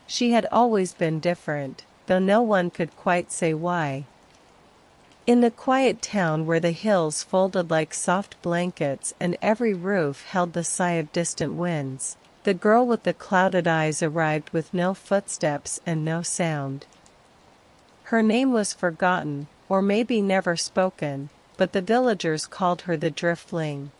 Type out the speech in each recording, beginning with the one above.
She had always been different, though no one could quite say why. In the quiet town where the hills folded like soft blankets and every roof held the sigh of distant winds, the girl with the clouded eyes arrived with no footsteps and no sound. Her name was forgotten, or maybe never spoken, but the villagers called her the Driftling.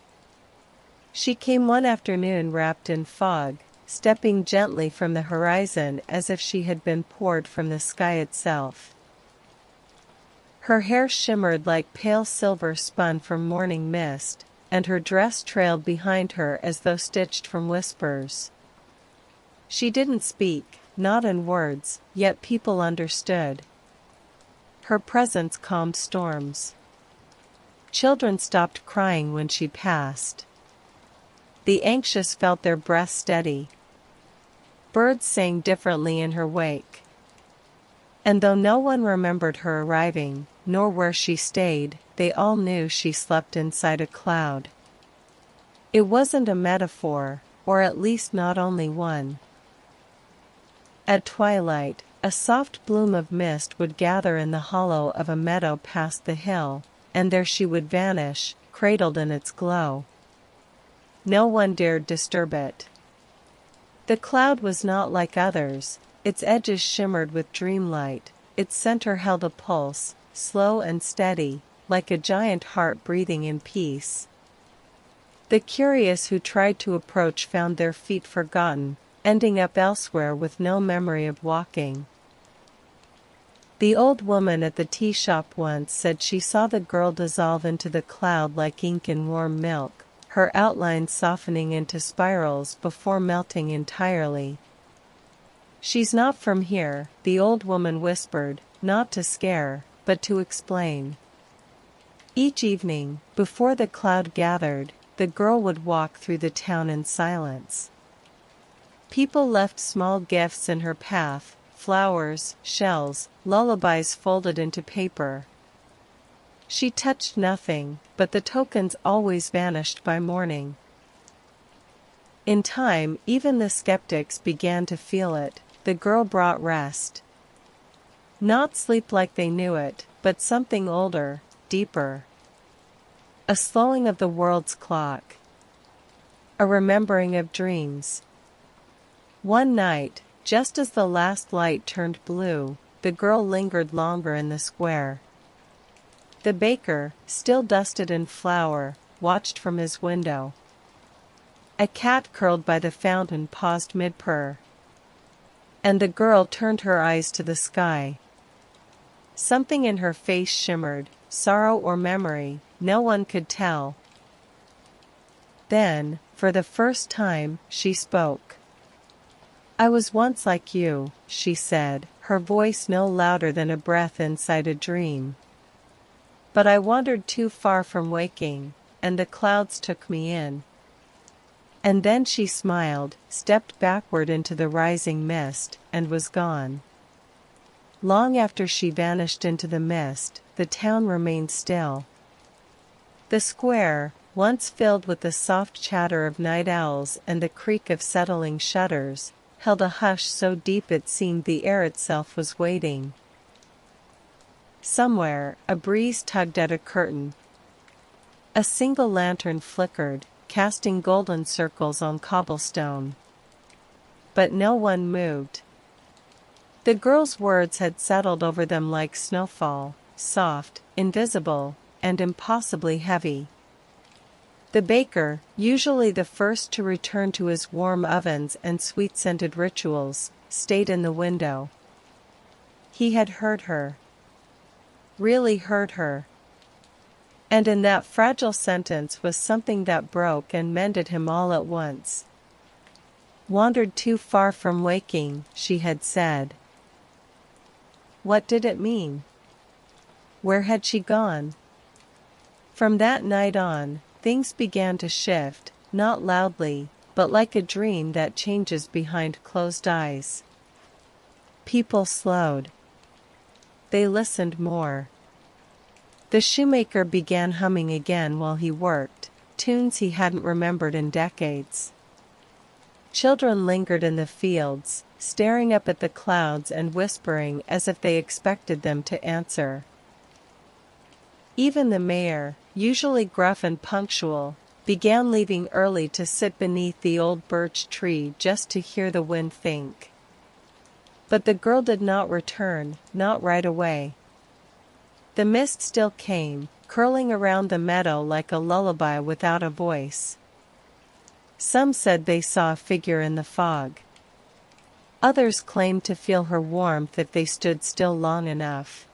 She came one afternoon wrapped in fog, stepping gently from the horizon as if she had been poured from the sky itself. Her hair shimmered like pale silver spun from morning mist, and her dress trailed behind her as though stitched from whispers. She didn't speak, not in words, yet people understood. Her presence calmed storms. Children stopped crying when she passed. The anxious felt their breath steady. Birds sang differently in her wake. And though no one remembered her arriving, nor where she stayed, they all knew she slept inside a cloud. It wasn't a metaphor, or at least not only one. At twilight, a soft bloom of mist would gather in the hollow of a meadow past the hill, and there she would vanish, cradled in its glow. No one dared disturb it. The cloud was not like others, its edges shimmered with dreamlight, its center held a pulse, slow and steady, like a giant heart breathing in peace. The curious who tried to approach found their feet forgotten, ending up elsewhere with no memory of walking. The old woman at the tea shop once said she saw the girl dissolve into the cloud like ink in warm milk, her outlines softening into spirals before melting entirely. "She's not from here," the old woman whispered, not to scare, but to explain. Each evening, before the cloud gathered, the girl would walk through the town in silence. People left small gifts in her path, flowers, shells, lullabies folded into paper. She touched nothing, but the tokens always vanished by morning. In time, even the skeptics began to feel it. The girl brought rest. Not sleep like they knew it, but something older, deeper. A slowing of the world's clock. A remembering of dreams. One night, just as the last light turned blue, the girl lingered longer in the square. The baker, still dusted in flour, watched from his window. A cat curled by the fountain paused mid-purr. And the girl turned her eyes to the sky. Something in her face shimmered, sorrow or memory, no one could tell. Then, for the first time, she spoke. "I was once like you," she said, her voice no louder than a breath inside a dream. "But I wandered too far from waking, and the clouds took me in." And then she smiled, stepped backward into the rising mist, and was gone. Long after she vanished into the mist, the town remained still. The square, once filled with the soft chatter of night owls and the creak of settling shutters, held a hush so deep it seemed the air itself was waiting. Somewhere, a breeze tugged at a curtain. A single lantern flickered, casting golden circles on cobblestone. But no one moved. The girl's words had settled over them like snowfall, soft, invisible, and impossibly heavy. The baker, usually the first to return to his warm ovens and sweet-scented rituals, stayed in the window. He had heard her. Really heard her. And in that fragile sentence was something that broke and mended him all at once. "Wandered too far from waking," she had said. What did it mean? Where had she gone? From that night on, things began to shift, not loudly, but like a dream that changes behind closed eyes. People slowed. They listened more. The shoemaker began humming again while he worked, tunes he hadn't remembered in decades. Children lingered in the fields, staring up at the clouds and whispering as if they expected them to answer. Even the mayor, usually gruff and punctual, began leaving early to sit beneath the old birch tree just to hear the wind think. But the girl did not return, not right away. The mist still came, curling around the meadow like a lullaby without a voice. Some said they saw a figure in the fog. Others claimed to feel her warmth if they stood still long enough.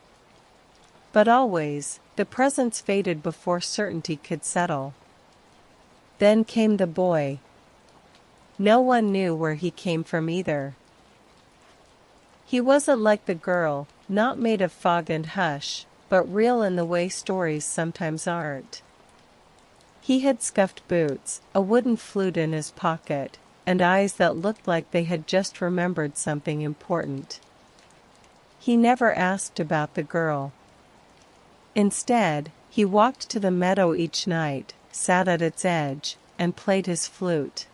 But always, the presence faded before certainty could settle. Then came the boy. No one knew where he came from either. He wasn't like the girl, not made of fog and hush, but real in the way stories sometimes aren't. He had scuffed boots, a wooden flute in his pocket, and eyes that looked like they had just remembered something important. He never asked about the girl. Instead, he walked to the meadow each night, sat at its edge, and played his flute.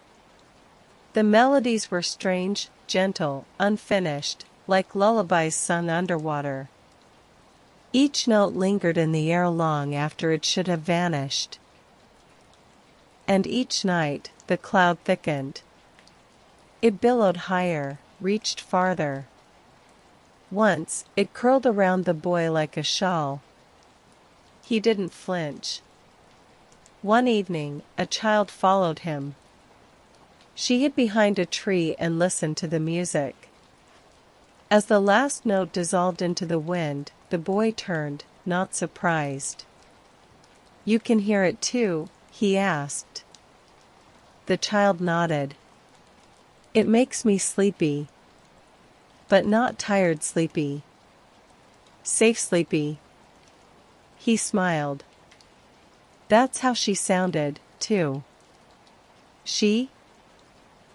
The melodies were strange, gentle, unfinished, like lullabies sung underwater. Each note lingered in the air long after it should have vanished. And each night, the cloud thickened. It billowed higher, reached farther. Once, it curled around the boy like a shawl. He didn't flinch. One evening, a child followed him. She hid behind a tree and listened to the music. As the last note dissolved into the wind, the boy turned, not surprised. "You can hear it too?" he asked. The child nodded. "It makes me sleepy. But not tired sleepy. Safe sleepy." He smiled. That's how she sounded, too. She?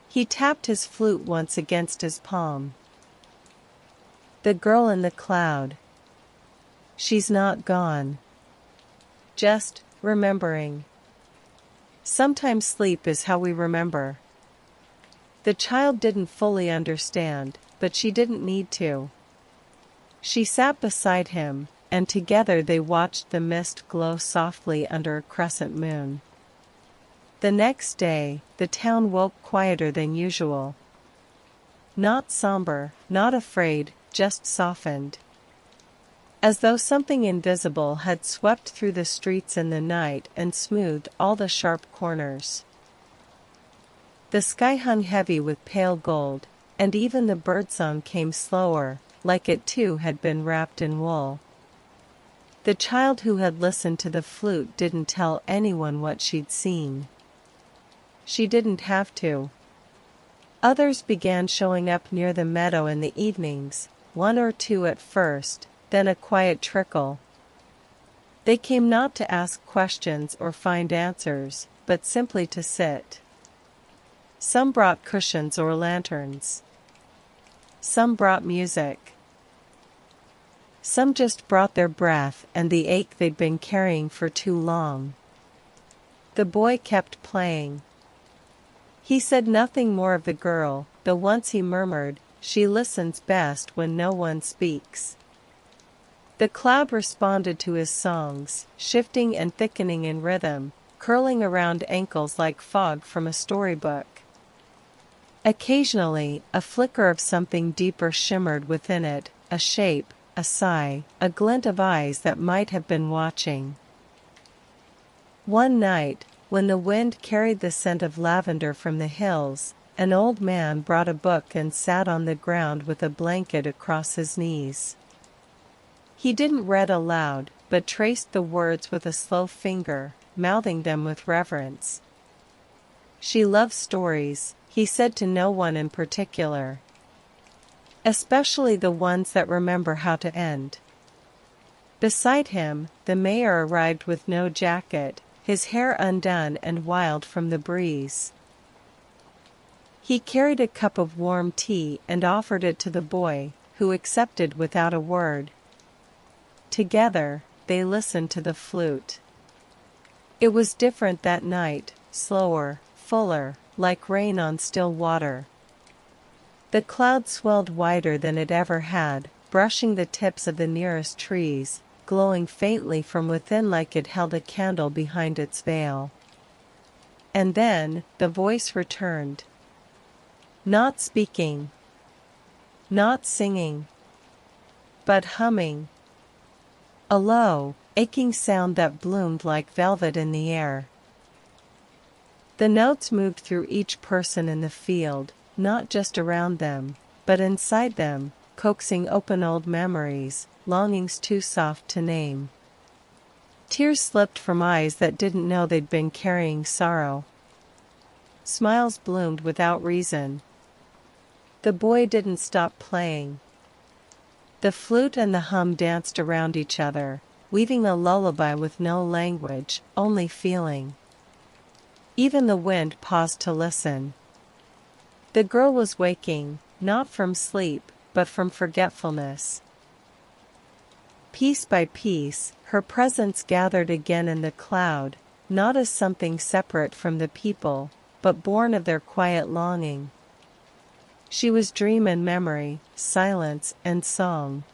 He tapped his flute once against his palm. The girl in the cloud. She's not gone. Just remembering. Sometimes sleep is how we remember. The child didn't fully understand, but she didn't need to. She sat beside him, and together they watched the mist glow softly under a crescent moon. The next day, the town woke quieter than usual. Not somber, not afraid, just softened. As though something invisible had swept through the streets in the night and smoothed all the sharp corners. The sky hung heavy with pale gold, and even the birdsong came slower, like it too had been wrapped in wool. The child who had listened to the flute didn't tell anyone what she'd seen. She didn't have to. Others began showing up near the meadow in the evenings, one or two at first, then a quiet trickle. They came not to ask questions or find answers, but simply to sit. Some brought cushions or lanterns. Some brought music. Some just brought their breath and the ache they'd been carrying for too long. The boy kept playing. He said nothing more of the girl, though once he murmured, "She listens best when no one speaks." The cloud responded to his songs, shifting and thickening in rhythm, curling around ankles like fog from a storybook. Occasionally, a flicker of something deeper shimmered within it, a shape, a sigh, a glint of eyes that might have been watching. One night, when the wind carried the scent of lavender from the hills, an old man brought a book and sat on the ground with a blanket across his knees. He didn't read aloud, but traced the words with a slow finger, mouthing them with reverence. "She loves stories," he said to no one in particular. "Especially the ones that remember how to end." Beside him, the mayor arrived with no jacket, his hair undone and wild from the breeze. He carried a cup of warm tea and offered it to the boy, who accepted without a word. Together, they listened to the flute. It was different that night, slower, fuller, like rain on still water. The cloud swelled wider than it ever had, brushing the tips of the nearest trees, glowing faintly from within like it held a candle behind its veil. And then, the voice returned. Not speaking. Not singing. But humming. A low, aching sound that bloomed like velvet in the air. The notes moved through each person in the field, not just around them, but inside them, coaxing open old memories, longings too soft to name. Tears slipped from eyes that didn't know they'd been carrying sorrow. Smiles bloomed without reason. The boy didn't stop playing. The flute and the hum danced around each other, weaving a lullaby with no language, only feeling. Even the wind paused to listen. The girl was waking, not from sleep, but from forgetfulness. Piece by piece, her presence gathered again in the cloud, not as something separate from the people, but born of their quiet longing. She was dream and memory, silence and song.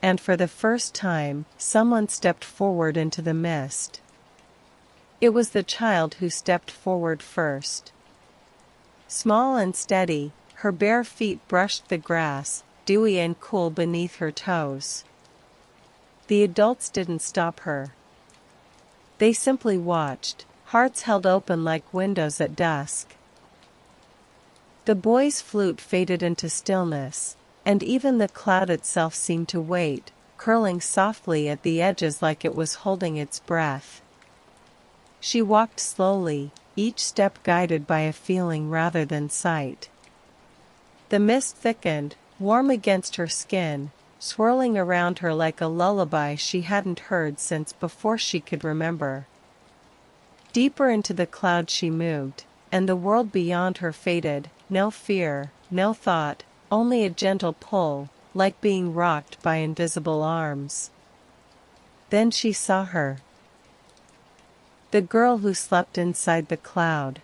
And for the first time, someone stepped forward into the mist. It was the child who stepped forward first. Small and steady, her bare feet brushed the grass, dewy and cool beneath her toes. The adults didn't stop her. They simply watched, hearts held open like windows at dusk. The boy's flute faded into stillness, and even the cloud itself seemed to wait, curling softly at the edges like it was holding its breath. She walked slowly, each step guided by a feeling rather than sight. The mist thickened, warm against her skin, swirling around her like a lullaby she hadn't heard since before she could remember. Deeper into the cloud she moved, and the world beyond her faded, no fear, no thought, only a gentle pull, like being rocked by invisible arms. Then she saw her. The girl who slept inside the cloud.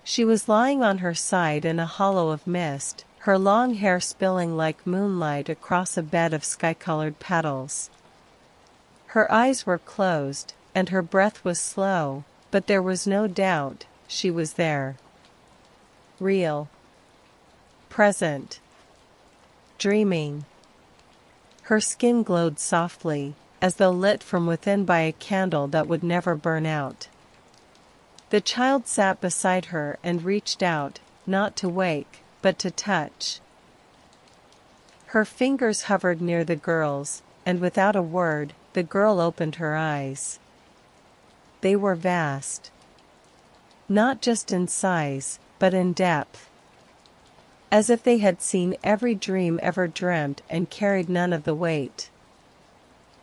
She was lying on her side in a hollow of mist, her long hair spilling like moonlight across a bed of sky-colored petals. Her eyes were closed, and her breath was slow, but there was no doubt, she was there. Real. Present. Dreaming. Her skin glowed softly, as though lit from within by a candle that would never burn out. The child sat beside her and reached out, not to wake, but to touch. Her fingers hovered near the girl's, and without a word, the girl opened her eyes. They were vast. Not just in size, but in depth. As if they had seen every dream ever dreamt and carried none of the weight.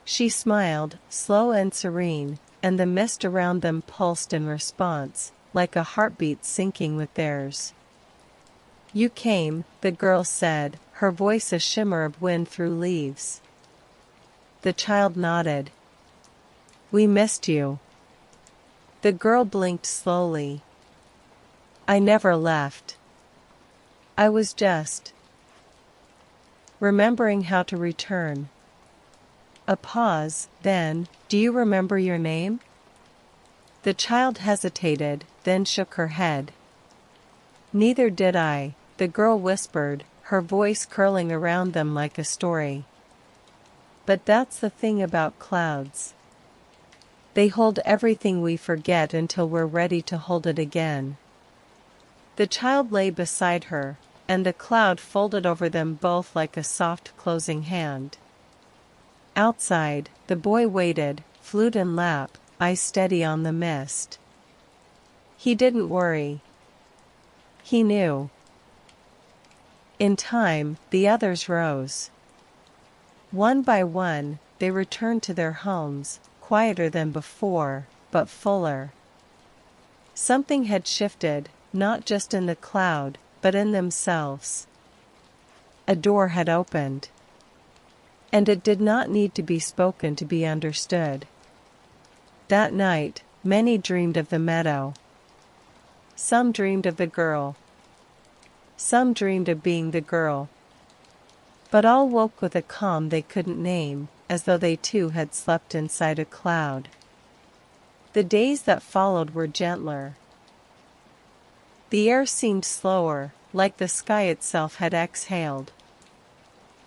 She smiled, slow and serene, and the mist around them pulsed in response, like a heartbeat syncing with theirs. "You came," the girl said, her voice a shimmer of wind through leaves. The child nodded. "We missed you." The girl blinked slowly. "I never left. I was just remembering how to return." A pause, then, "Do you remember your name?" The child hesitated, then shook her head. "Neither did I," the girl whispered, her voice curling around them like a story. "But that's the thing about clouds. They hold everything we forget until we're ready to hold it again." The child lay beside her, and the cloud folded over them both like a soft closing hand. Outside, the boy waited, flute in lap, eyes steady on the mist. He didn't worry. He knew. In time, the others rose. One by one, they returned to their homes, quieter than before, but fuller. Something had shifted, not just in the cloud, but in themselves. A door had opened. And it did not need to be spoken to be understood. That night, many dreamed of the meadow. Some dreamed of the girl. Some dreamed of being the girl. But all woke with a calm they couldn't name, as though they too had slept inside a cloud. The days that followed were gentler. The air seemed slower, like the sky itself had exhaled.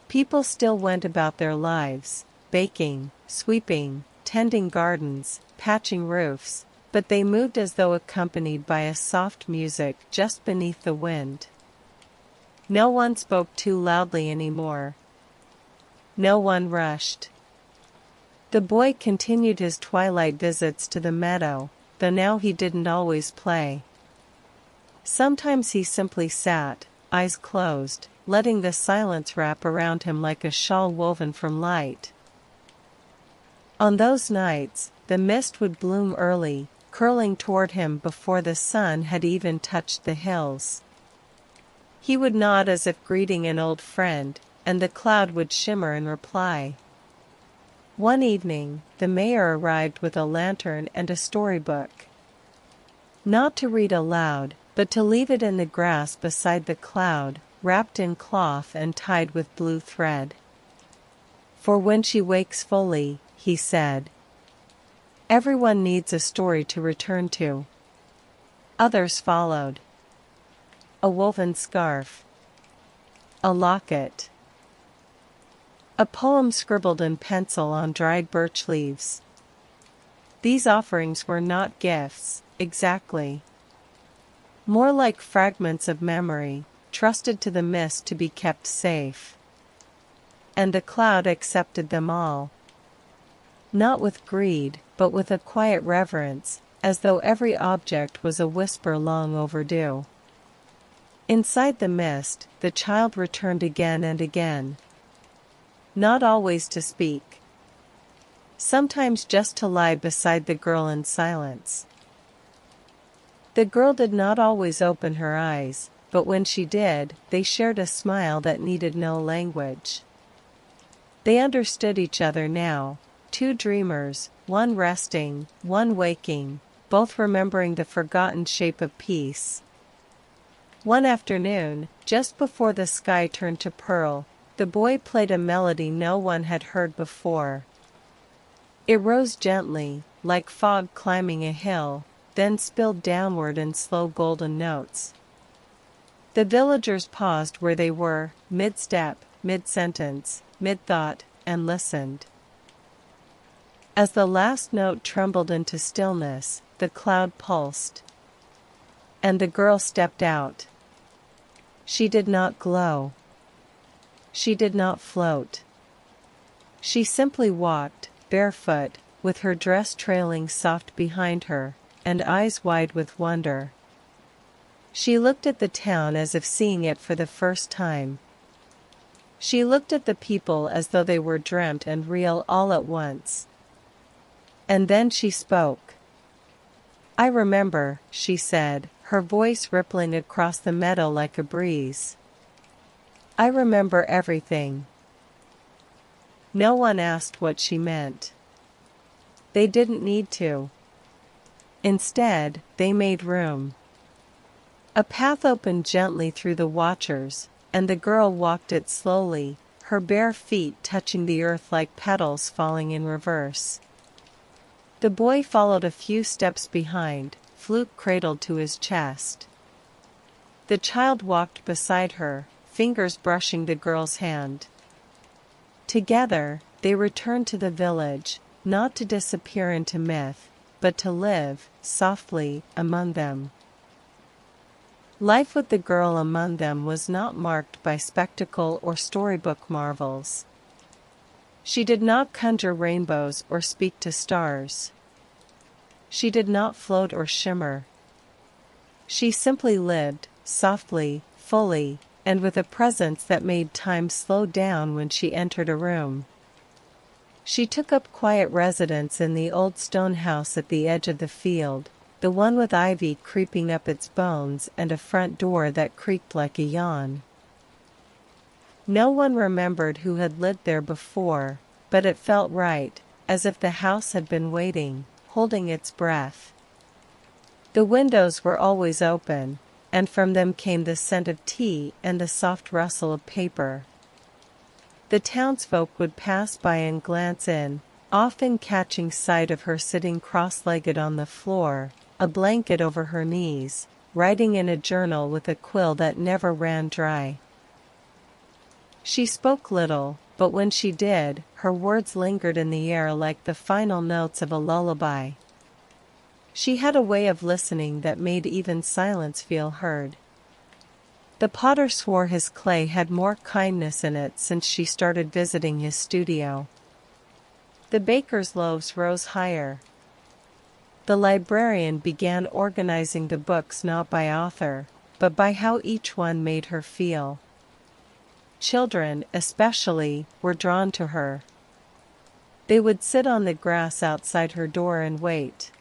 People still went about their lives, baking, sweeping, tending gardens, patching roofs, but they moved as though accompanied by a soft music just beneath the wind. No one spoke too loudly anymore. No one rushed. The boy continued his twilight visits to the meadow, though now he didn't always play. Sometimes he simply sat, eyes closed, letting the silence wrap around him like a shawl woven from light. On those nights, the mist would bloom early, curling toward him before the sun had even touched the hills. He would nod as if greeting an old friend, and the cloud would shimmer in reply. One evening, the mayor arrived with a lantern and a storybook. Not to read aloud, but to leave it in the grass beside the cloud, wrapped in cloth and tied with blue thread. For when she wakes fully, he said, everyone needs a story to return to. Others followed. A woven scarf. A locket. A poem scribbled in pencil on dried birch leaves. These offerings were not gifts, exactly. More like fragments of memory, trusted to the mist to be kept safe. And the cloud accepted them all. Not with greed, but with a quiet reverence, as though every object was a whisper long overdue. Inside the mist, the child returned again and again. Not always to speak. Sometimes just to lie beside the girl in silence. The girl did not always open her eyes, but when she did, they shared a smile that needed no language. They understood each other now, two dreamers, one resting, one waking, both remembering the forgotten shape of peace. One afternoon, just before the sky turned to pearl, the boy played a melody no one had heard before. It rose gently, like fog climbing a hill, then spilled downward in slow golden notes. The villagers paused where they were, mid-step, mid-sentence, mid-thought, and listened. As the last note trembled into stillness, the cloud pulsed. And the girl stepped out. She did not glow. She did not float. She simply walked, barefoot, with her dress trailing soft behind her, and eyes wide with wonder. She looked at the town as if seeing it for the first time. She looked at the people as though they were dreamt and real all at once. And then she spoke. I remember, she said, her voice rippling across the meadow like a breeze. I remember everything. No one asked what she meant. They didn't need to. Instead, they made room. A path opened gently through the watchers, and the girl walked it slowly, her bare feet touching the earth like petals falling in reverse. The boy followed a few steps behind, flute cradled to his chest. The child walked beside her, fingers brushing the girl's hand. Together, they returned to the village, not to disappear into myth, but to live, softly, among them. Life with the girl among them was not marked by spectacle or storybook marvels. She did not conjure rainbows or speak to stars. She did not float or shimmer. She simply lived, softly, fully, and with a presence that made time slow down when she entered a room. She took up quiet residence in the old stone house at the edge of the field, the one with ivy creeping up its bones and a front door that creaked like a yawn. No one remembered who had lived there before, but it felt right, as if the house had been waiting, holding its breath. The windows were always open, and from them came the scent of tea and the soft rustle of paper. The townsfolk would pass by and glance in, often catching sight of her sitting cross-legged on the floor, a blanket over her knees, writing in a journal with a quill that never ran dry. She spoke little, but when she did, her words lingered in the air like the final notes of a lullaby. She had a way of listening that made even silence feel heard. The potter swore his clay had more kindness in it since she started visiting his studio. The baker's loaves rose higher. The librarian began organizing the books not by author, but by how each one made her feel. Children, especially, were drawn to her. They would sit on the grass outside her door and wait.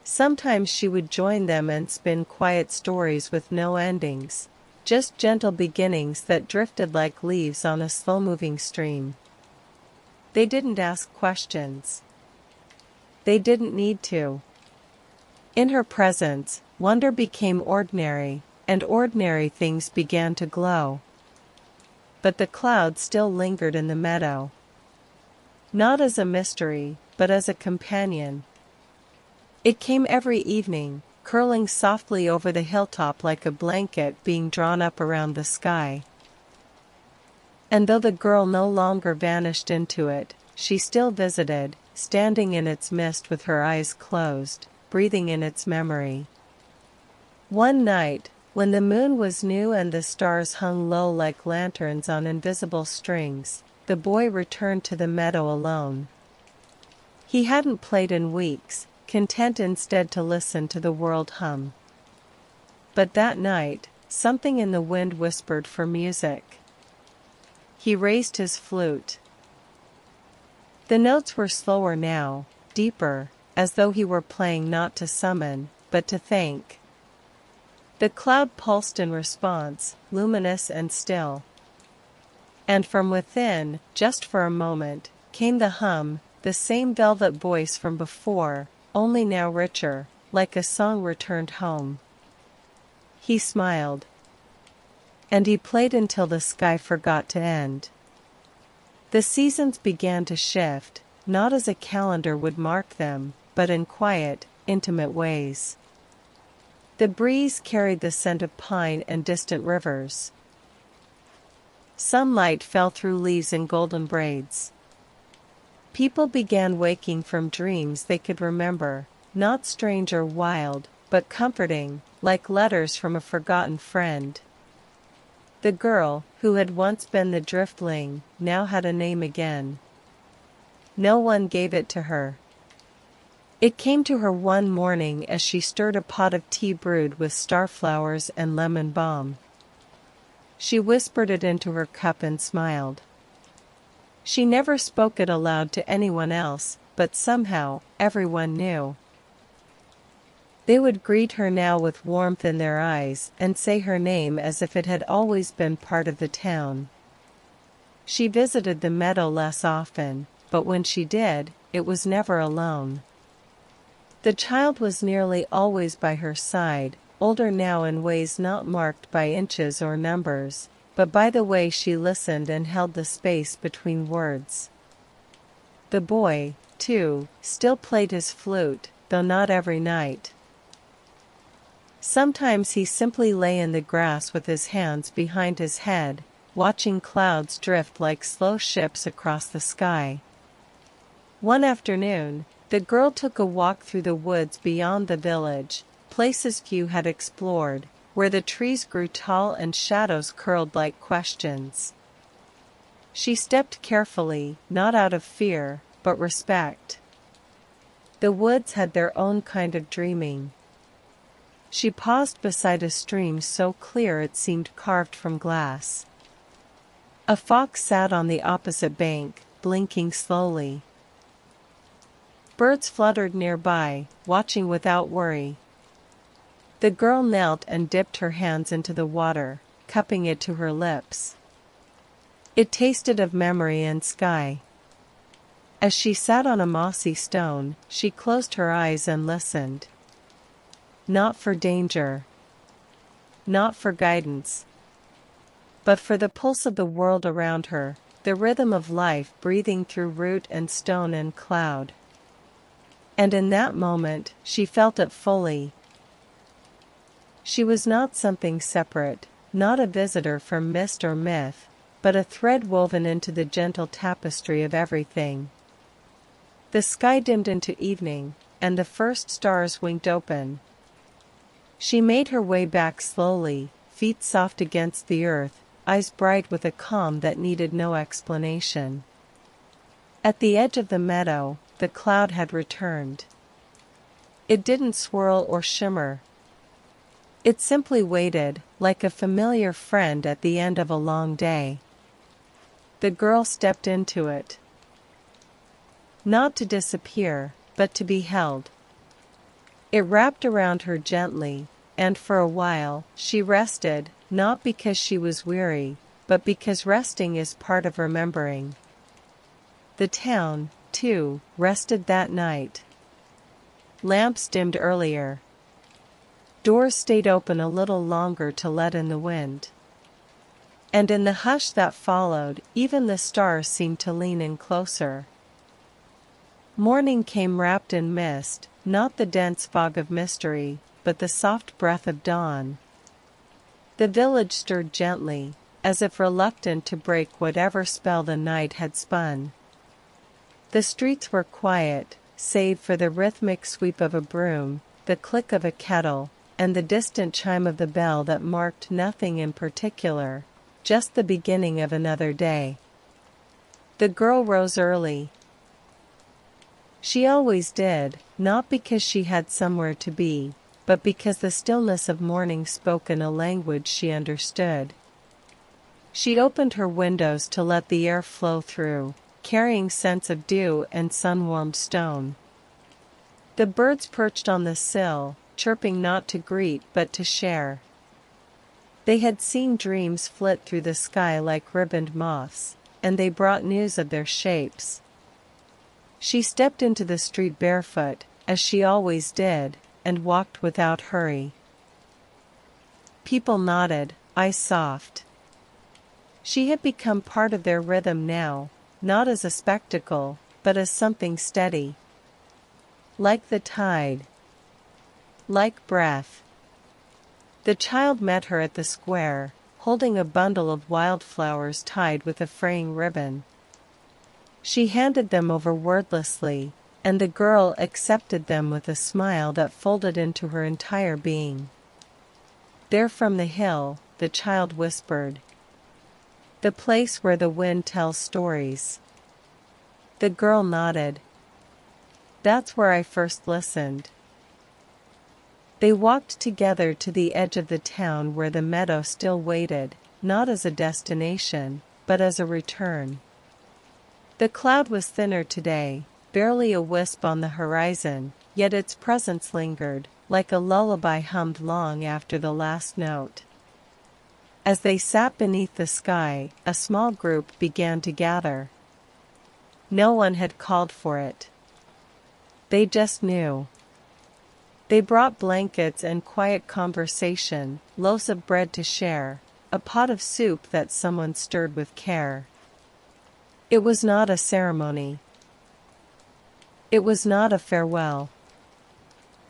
Sometimes she would join them and spin quiet stories with no endings, just gentle beginnings that drifted like leaves on a slow-moving stream. They didn't ask questions. They didn't need to. In her presence, wonder became ordinary, and ordinary things began to glow. But the cloud still lingered in the meadow. Not as a mystery, but as a companion. It came every evening, curling softly over the hilltop like a blanket being drawn up around the sky. And though the girl no longer vanished into it, she still visited, standing in its mist with her eyes closed, breathing in its memory. One night, when the moon was new and the stars hung low like lanterns on invisible strings, the boy returned to the meadow alone. He hadn't played in weeks, content instead to listen to the world hum. But that night, something in the wind whispered for music. He raised his flute. The notes were slower now, deeper, as though he were playing not to summon, but to thank. The cloud pulsed in response, luminous and still. And from within, just for a moment, came the hum, the same velvet voice from before, only now richer, like a song returned home. He smiled. And he played until the sky forgot to end. The seasons began to shift, not as a calendar would mark them, but in quiet, intimate ways. The breeze carried the scent of pine and distant rivers. Sunlight fell through leaves in golden braids. People began waking from dreams they could remember, not strange or wild, but comforting, like letters from a forgotten friend. The girl, who had once been the driftling, now had a name again. No one gave it to her. It came to her one morning as she stirred a pot of tea brewed with starflowers and lemon balm. She whispered it into her cup and smiled. She never spoke it aloud to anyone else, but somehow, everyone knew. They would greet her now with warmth in their eyes and say her name as if it had always been part of the town. She visited the meadow less often, but when she did, it was never alone. The child was nearly always by her side, older now in ways not marked by inches or numbers, but by the way she listened and held the space between words. The boy, too, still played his flute, though not every night. Sometimes he simply lay in the grass with his hands behind his head, watching clouds drift like slow ships across the sky. One afternoon, the girl took a walk through the woods beyond the village, places few had explored, where the trees grew tall and shadows curled like questions. She stepped carefully, not out of fear, but respect. The woods had their own kind of dreaming. She paused beside a stream so clear it seemed carved from glass. A fox sat on the opposite bank, blinking slowly. Birds fluttered nearby, watching without worry. The girl knelt and dipped her hands into the water, cupping it to her lips. It tasted of memory and sky. As she sat on a mossy stone, she closed her eyes and listened. not for danger, not for guidance, but for the pulse of the world around her, the rhythm of life breathing through root and stone and cloud. And in that moment, she felt it fully. She was not something separate, not a visitor from mist or myth, but a thread woven into the gentle tapestry of everything. The sky dimmed into evening, and the first stars winked open. She made her way back slowly, feet soft against the earth, eyes bright with a calm that needed no explanation. At the edge of the meadow, the cloud had returned. It didn't swirl or shimmer. It simply waited, like a familiar friend at the end of a long day. The girl stepped into it. Not to disappear, but to be held. It wrapped around her gently, and for a while, she rested, not because she was weary, but because resting is part of remembering. The town, too, rested that night. Lamps dimmed earlier. Doors stayed open a little longer to let in the wind. And in the hush that followed, even the stars seemed to lean in closer. Morning came wrapped in mist, not the dense fog of mystery, but the soft breath of dawn. The village stirred gently, as if reluctant to break whatever spell the night had spun. The streets were quiet, save for the rhythmic sweep of a broom, the click of a kettle, and the distant chime of the bell that marked nothing in particular, just the beginning of another day. The girl rose early. She always did, not because she had somewhere to be, but because the stillness of morning spoke in a language she understood. She opened her windows to let the air flow through, carrying scents of dew and sun-warmed stone. The birds perched on the sill, chirping not to greet but to share. They had seen dreams flit through the sky like ribboned moths, and they brought news of their shapes. She stepped into the street barefoot, as she always did, and walked without hurry. People nodded, eyes soft. She had become part of their rhythm now, not as a spectacle, but as something steady. Like the tide. Like breath. The child met her at the square, holding a bundle of wildflowers tied with a fraying ribbon. She handed them over wordlessly, and the girl accepted them with a smile that folded into her entire being. "They're from the hill," the child whispered. "The place where the wind tells stories." The girl nodded. "That's where I first listened." They walked together to the edge of the town where the meadow still waited, not as a destination, but as a return. The cloud was thinner today, barely a wisp on the horizon, yet its presence lingered, like a lullaby hummed long after the last note. As they sat beneath the sky, a small group began to gather. No one had called for it. They just knew. They brought blankets and quiet conversation, loaves of bread to share, a pot of soup that someone stirred with care. It was not a ceremony. It was not a farewell.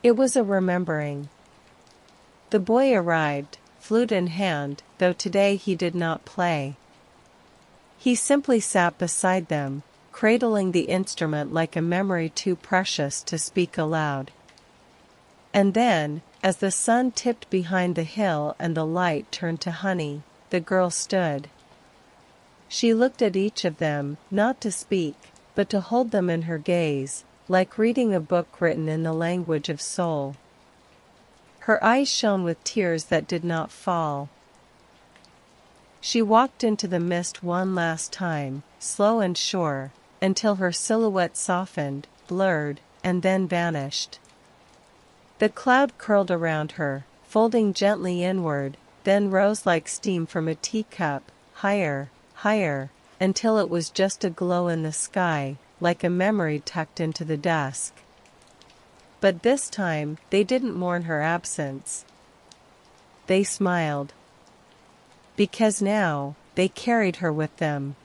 It was a remembering. The boy arrived, flute in hand, though today he did not play. He simply sat beside them, cradling the instrument like a memory too precious to speak aloud. And then, as the sun tipped behind the hill and the light turned to honey, the girl stood. She looked at each of them, not to speak, but to hold them in her gaze, like reading a book written in the language of soul. Her eyes shone with tears that did not fall. She walked into the mist one last time, slow and sure, until her silhouette softened, blurred, and then vanished. The cloud curled around her, folding gently inward, then rose like steam from a teacup, higher, higher, until it was just a glow in the sky, like a memory tucked into the dusk. But this time, they didn't mourn her absence. They smiled. Because now, they carried her with them.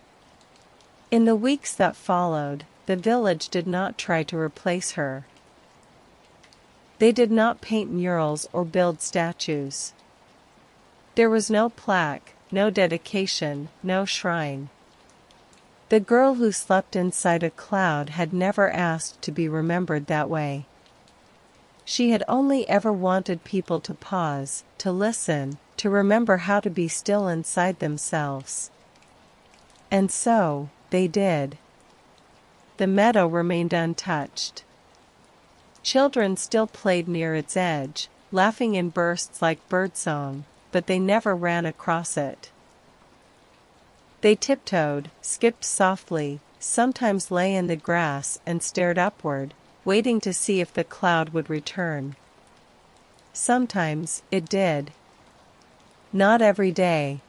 In the weeks that followed, the village did not try to replace her. They did not paint murals or build statues. There was no plaque, no dedication, no shrine. The girl who slept inside a cloud had never asked to be remembered that way. She had only ever wanted people to pause, to listen, to remember how to be still inside themselves. And so, they did. The meadow remained untouched. Children still played near its edge, laughing in bursts like birdsong, but they never ran across it. They tiptoed, skipped softly, sometimes lay in the grass and stared upward, waiting to see if the cloud would return. Sometimes it did. Not every day.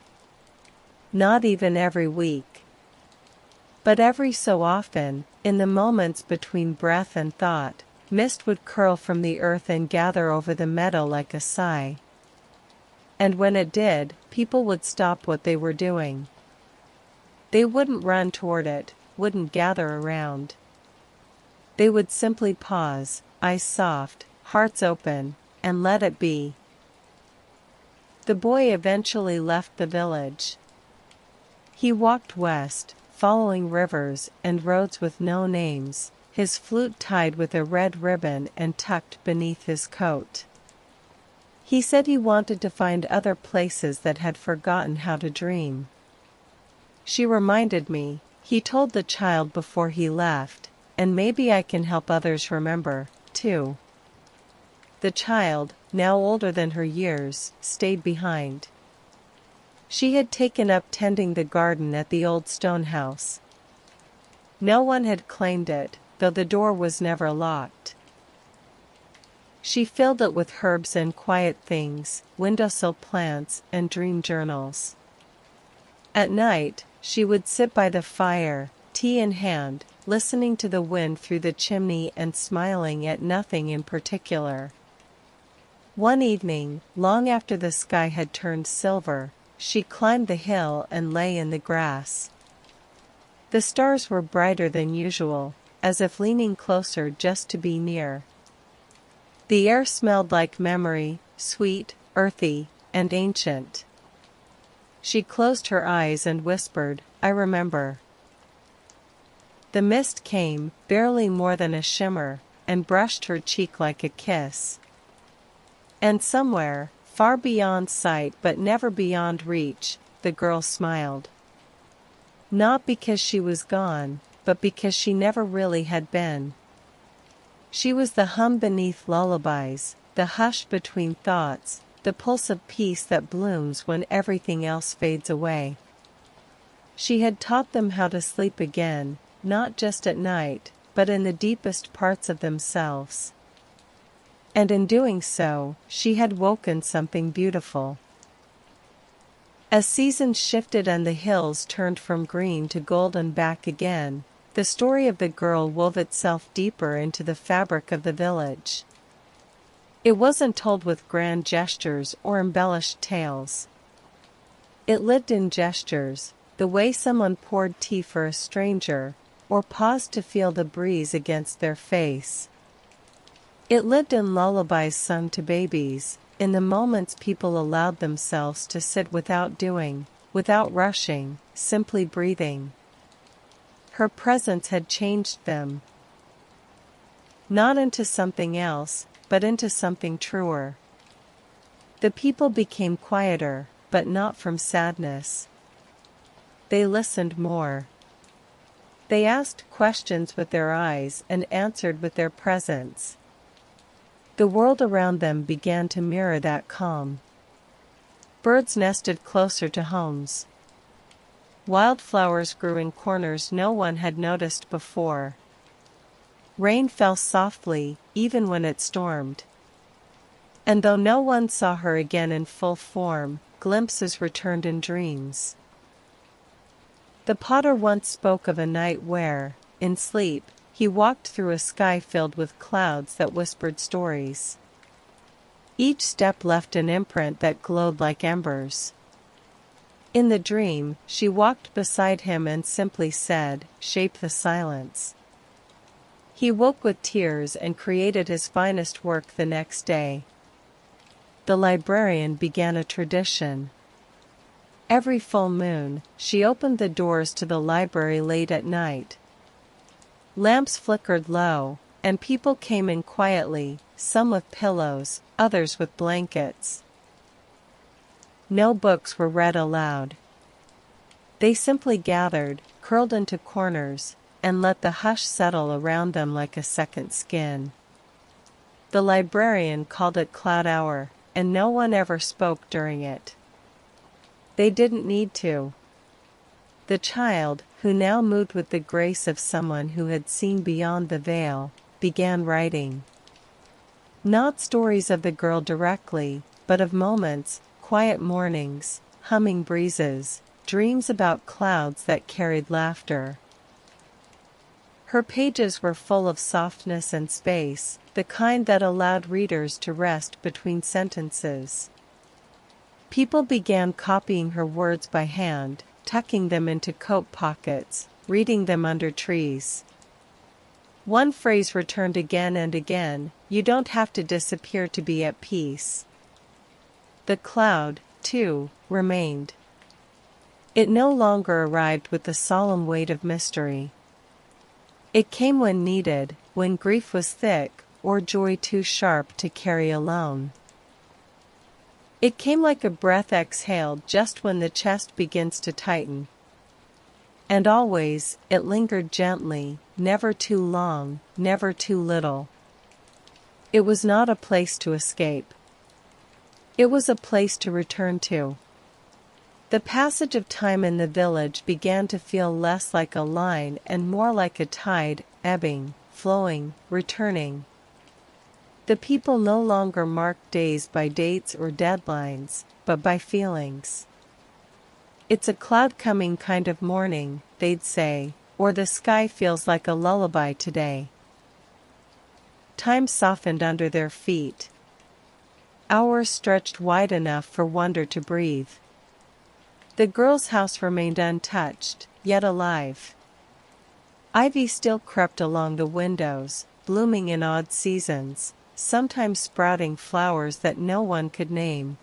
Not even every week. But every so often, in the moments between breath and thought, mist would curl from the earth and gather over the meadow like a sigh. And when it did, people would stop what they were doing. They wouldn't run toward it, wouldn't gather around. They would simply pause, eyes soft, hearts open, and let it be. The boy eventually left the village. He walked west, following rivers and roads with no names, his flute tied with a red ribbon and tucked beneath his coat. He said he wanted to find other places that had forgotten how to dream. She reminded me, he told the child before he left, and maybe I can help others remember, too. The child, now older than her years, stayed behind. She had taken up tending the garden at the old stone house. No one had claimed it, though the door was never locked. She filled it with herbs and quiet things, windowsill plants and dream journals. At night, she would sit by the fire, tea in hand, listening to the wind through the chimney and smiling at nothing in particular. One evening, long after the sky had turned silver, she climbed the hill and lay in the grass. The stars were brighter than usual, as if leaning closer just to be near. The air smelled like memory, sweet, earthy, and ancient. She closed her eyes and whispered, "I remember." The mist came, barely more than a shimmer, and brushed her cheek like a kiss. And somewhere, far beyond sight but never beyond reach, the girl smiled. Not because she was gone, but because she never really had been. She was the hum beneath lullabies, the hush between thoughts, the pulse of peace that blooms when everything else fades away. She had taught them how to sleep again, not just at night, but in the deepest parts of themselves. And in doing so, she had woken something beautiful. As seasons shifted and the hills turned from green to gold and back again, the story of the girl wove itself deeper into the fabric of the village. It wasn't told with grand gestures or embellished tales. It lived in gestures, the way someone poured tea for a stranger, or paused to feel the breeze against their face. It lived in lullabies sung to babies, in the moments people allowed themselves to sit without doing, without rushing, simply breathing. Her presence had changed them. Not into something else, but into something truer. The people became quieter, but not from sadness. They listened more. They asked questions with their eyes and answered with their presence. The world around them began to mirror that calm. Birds nested closer to homes. Wildflowers grew in corners no one had noticed before. Rain fell softly, even when it stormed. And though no one saw her again in full form, glimpses returned in dreams. The potter once spoke of a night where, in sleep, He walked through a sky filled with clouds that whispered stories. Each step left an imprint that glowed like embers. In the dream, she walked beside him and simply said, "Shape the silence." He woke with tears and created his finest work the next day. The librarian began a tradition. Every full moon, she opened the doors to the library late at night. Lamps flickered low, and people came in quietly, some with pillows, others with blankets. No books were read aloud. They simply gathered, curled into corners, and let the hush settle around them like a second skin. The librarian called it Cloud Hour, and no one ever spoke during it. They didn't need to. The child, who now moved with the grace of someone who had seen beyond the veil, began writing. Not stories of the girl directly, but of moments, quiet mornings, humming breezes, dreams about clouds that carried laughter. Her pages were full of softness and space, the kind that allowed readers to rest between sentences. People began copying her words by hand, tucking them into coat pockets, reading them under trees. One phrase returned again and again: "You don't have to disappear to be at peace." The cloud, too, remained. It no longer arrived with the solemn weight of mystery. It came when needed, when grief was thick, or joy too sharp to carry alone. It came like a breath exhaled just when the chest begins to tighten. And always, it lingered gently, never too long, never too little. It was not a place to escape. It was a place to return to. The passage of time in the village began to feel less like a line and more like a tide, ebbing, flowing, returning. The people no longer marked days by dates or deadlines, but by feelings. "It's a cloud-coming kind of morning," they'd say, or "the sky feels like a lullaby today." Time softened under their feet. Hours stretched wide enough for wonder to breathe. The girl's house remained untouched, yet alive. Ivy still crept along the windows, blooming in odd seasons, sometimes sprouting flowers that no one could name.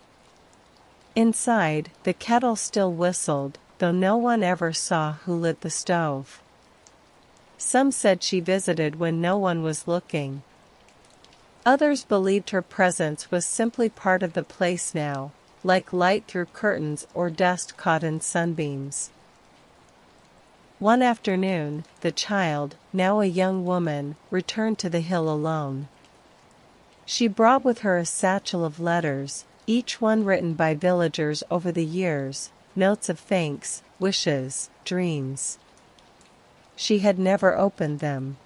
Inside, the kettle still whistled, though no one ever saw who lit the stove. Some said she visited when no one was looking. Others believed her presence was simply part of the place now, like light through curtains or dust caught in sunbeams. One afternoon, the child, now a young woman, returned to the hill alone. She brought with her a satchel of letters, each one written by villagers over the years, notes of thanks, wishes, dreams. She had never opened them.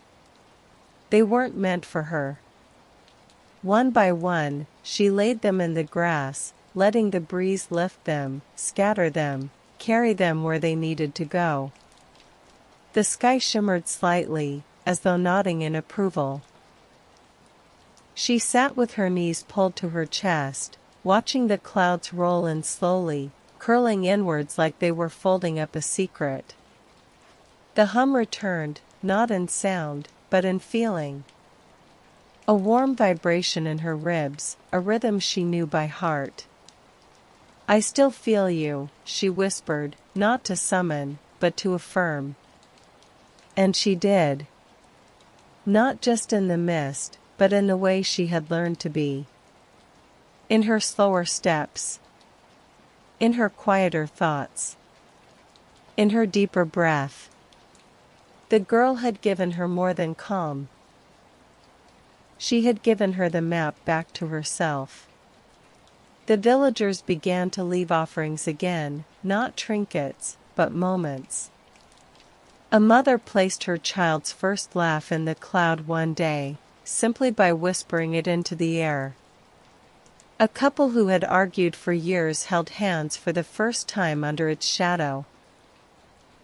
They weren't meant for her. One by one, she laid them in the grass, letting the breeze lift them, scatter them, carry them where they needed to go. The sky shimmered slightly, as though nodding in approval. She sat with her knees pulled to her chest, watching the clouds roll in slowly, curling inwards like they were folding up a secret. The hum returned, not in sound, but in feeling. A warm vibration in her ribs, a rhythm she knew by heart. "I still feel you," she whispered, not to summon, but to affirm. And she did. Not just in the mist, but in the way she had learned to be. In her slower steps. In her quieter thoughts. In her deeper breath. The girl had given her more than calm. She had given her the map back to herself. The villagers began to leave offerings again, not trinkets, but moments. A mother placed her child's first laugh in the cloud one day, simply by whispering it into the air. A couple who had argued for years held hands for the first time under its shadow.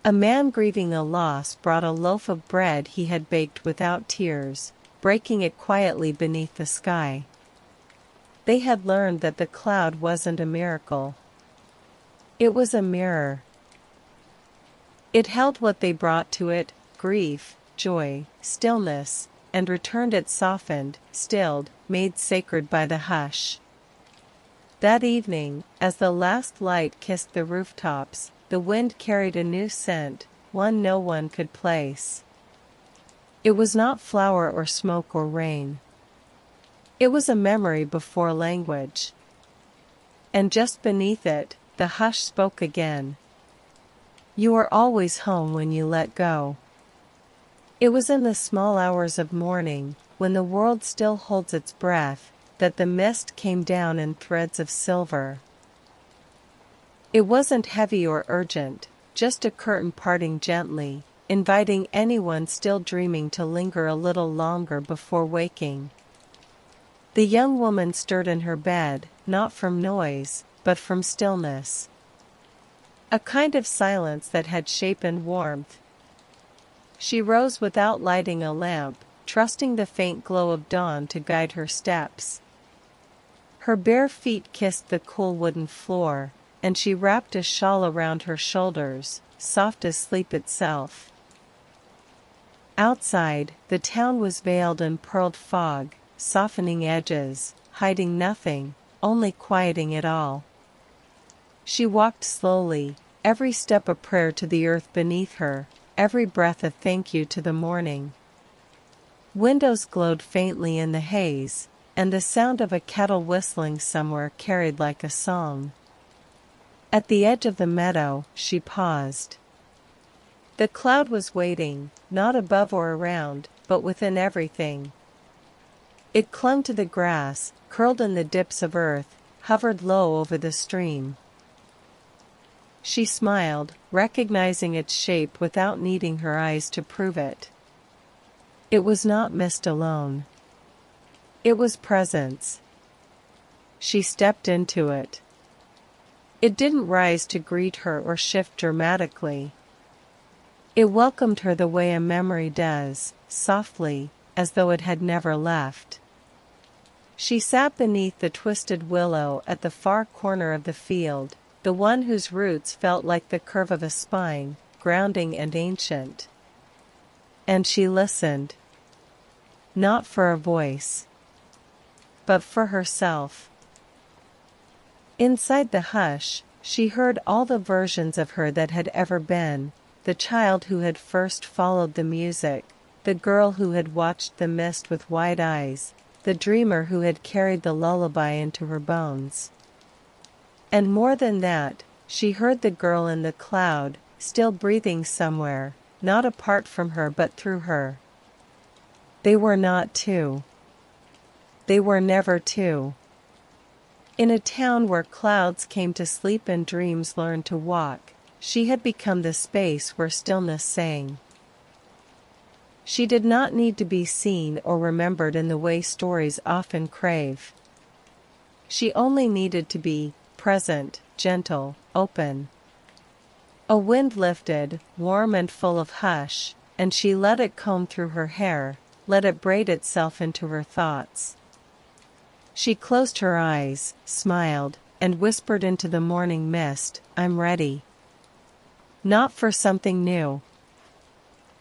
A man grieving the loss brought a loaf of bread he had baked without tears, breaking it quietly beneath the sky. They had learned that the cloud wasn't a miracle. It was a mirror. It held what they brought to it: grief, joy, stillness, and returned it softened, stilled, made sacred by the hush. That evening, as the last light kissed the rooftops, the wind carried a new scent, one no one could place. It was not flower or smoke or rain. It was a memory before language. And just beneath it, the hush spoke again. You are always home when you let go. It was in the small hours of morning, when the world still holds its breath, that the mist came down in threads of silver. It wasn't heavy or urgent, just a curtain parting gently, inviting anyone still dreaming to linger a little longer before waking. The young woman stirred in her bed, not from noise, but from stillness. A kind of silence that had shape and warmth. She rose without lighting a lamp, trusting the faint glow of dawn to guide her steps. Her bare feet kissed the cool wooden floor, and she wrapped a shawl around her shoulders, soft as sleep itself. Outside, the town was veiled in pearled fog, softening edges, hiding nothing, only quieting it all. She walked slowly, every step a prayer to the earth beneath her, every breath a thank you to the morning. Windows glowed faintly in the haze, and the sound of a kettle whistling somewhere carried like a song. At the edge of the meadow, she paused. The cloud was waiting, not above or around, but within everything. It clung to the grass, curled in the dips of earth, hovered low over the stream. She smiled, recognizing its shape without needing her eyes to prove it. It was not mist alone. It was presence. She stepped into it. It didn't rise to greet her or shift dramatically. It welcomed her the way a memory does, softly, as though it had never left. She sat beneath the twisted willow at the far corner of the field, the one whose roots felt like the curve of a spine, grounding and ancient. And she listened. Not for a voice, but for herself. Inside the hush, she heard all the versions of her that had ever been: the child who had first followed the music, the girl who had watched the mist with wide eyes, the dreamer who had carried the lullaby into her bones. And more than that, she heard the girl in the cloud, still breathing somewhere, not apart from her but through her. They were not two. They were never two. In a town where clouds came to sleep and dreams learned to walk, she had become the space where stillness sang. She did not need to be seen or remembered in the way stories often crave. She only needed to be present, gentle, open. A wind lifted, warm and full of hush, and she let it comb through her hair, let it braid itself into her thoughts. She closed her eyes, smiled, and whispered into the morning mist, "I'm ready." Not for something new,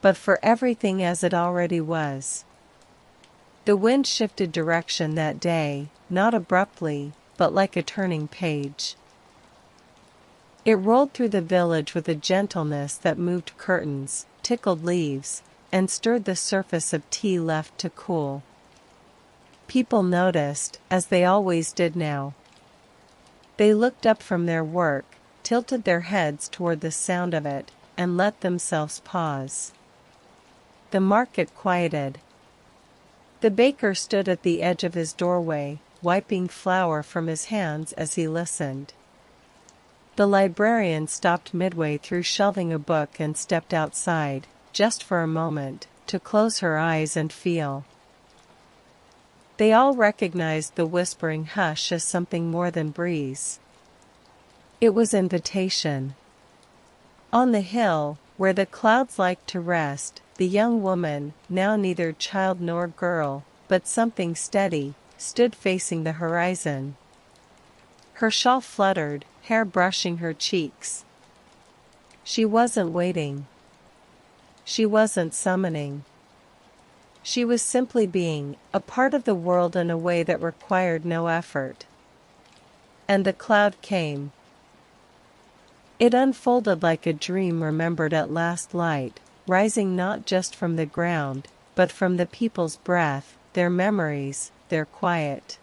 but for everything as it already was. The wind shifted direction that day, not abruptly, but like a turning page. It rolled through the village with a gentleness that moved curtains, tickled leaves, and stirred the surface of tea left to cool. People noticed, as they always did now. They looked up from their work, tilted their heads toward the sound of it, and let themselves pause. The market quieted. The baker stood at the edge of his doorway, wiping flour from his hands as he listened. The librarian stopped midway through shelving a book and stepped outside, just for a moment, to close her eyes and feel. They all recognized the whispering hush as something more than breeze. It was invitation. On the hill, Where the clouds liked to rest, the young woman, now neither child nor girl, but something steady, stood facing the horizon. Her shawl fluttered, hair brushing her cheeks. She wasn't waiting. She wasn't summoning. She was simply being, a part of the world in a way that required no effort. And the cloud came. It unfolded like a dream remembered at last light, rising not just from the ground, but from the people's breath, their memories, their quiet.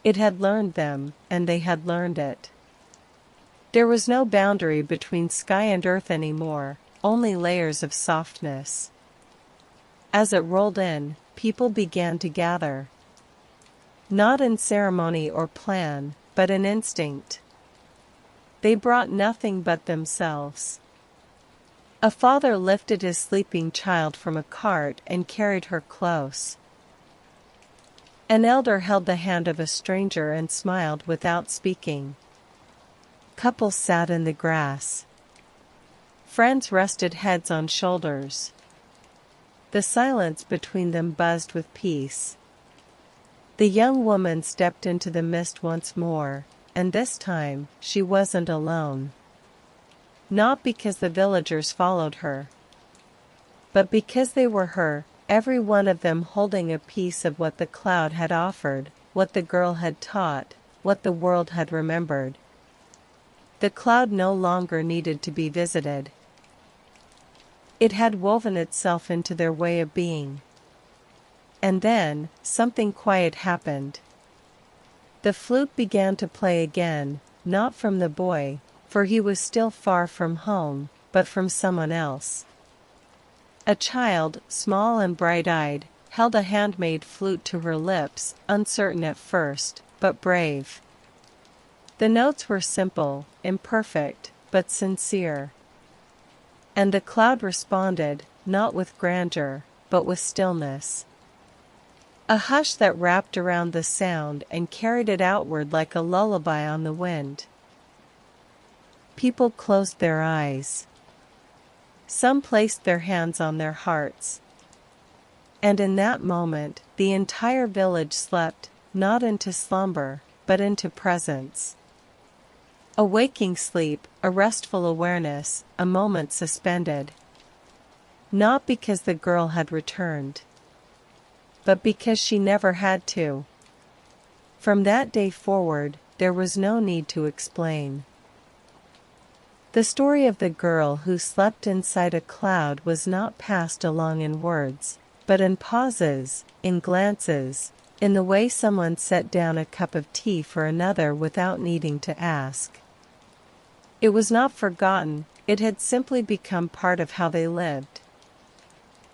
It had learned them, and they had learned it. There was no boundary between sky and earth anymore, only layers of softness. As it rolled in, people began to gather. Not in ceremony or plan, but in instinct. They brought nothing but themselves. A father lifted his sleeping child from a cart and carried her close. An elder held the hand of a stranger and smiled without speaking. Couples sat in the grass. Friends rested heads on shoulders. The silence between them buzzed with peace. The young woman stepped into the mist once more, and this time, she wasn't alone. Not because the villagers followed her, but because they were her, every one of them holding a piece of what the cloud had offered, what the girl had taught, what the world had remembered. The cloud no longer needed to be visited. It had woven itself into their way of being. And then, something quiet happened. The flute began to play again, not from the boy, for he was still far from home, but from someone else. A child, small and bright-eyed, held a handmade flute to her lips, uncertain at first, but brave. The notes were simple, imperfect, but sincere. And the cloud responded, not with grandeur, but with stillness. A hush that wrapped around the sound and carried it outward like a lullaby on the wind. People closed their eyes. Some placed their hands on their hearts. And in that moment, the entire village slept, not into slumber, but into presence. A waking sleep, a restful awareness, a moment suspended. Not because the girl had returned, but because she never had to. From that day forward, there was no need to explain. The story of the girl who slept inside a cloud was not passed along in words, but in pauses, in glances, in the way someone set down a cup of tea for another without needing to ask. It was not forgotten, it had simply become part of how they lived.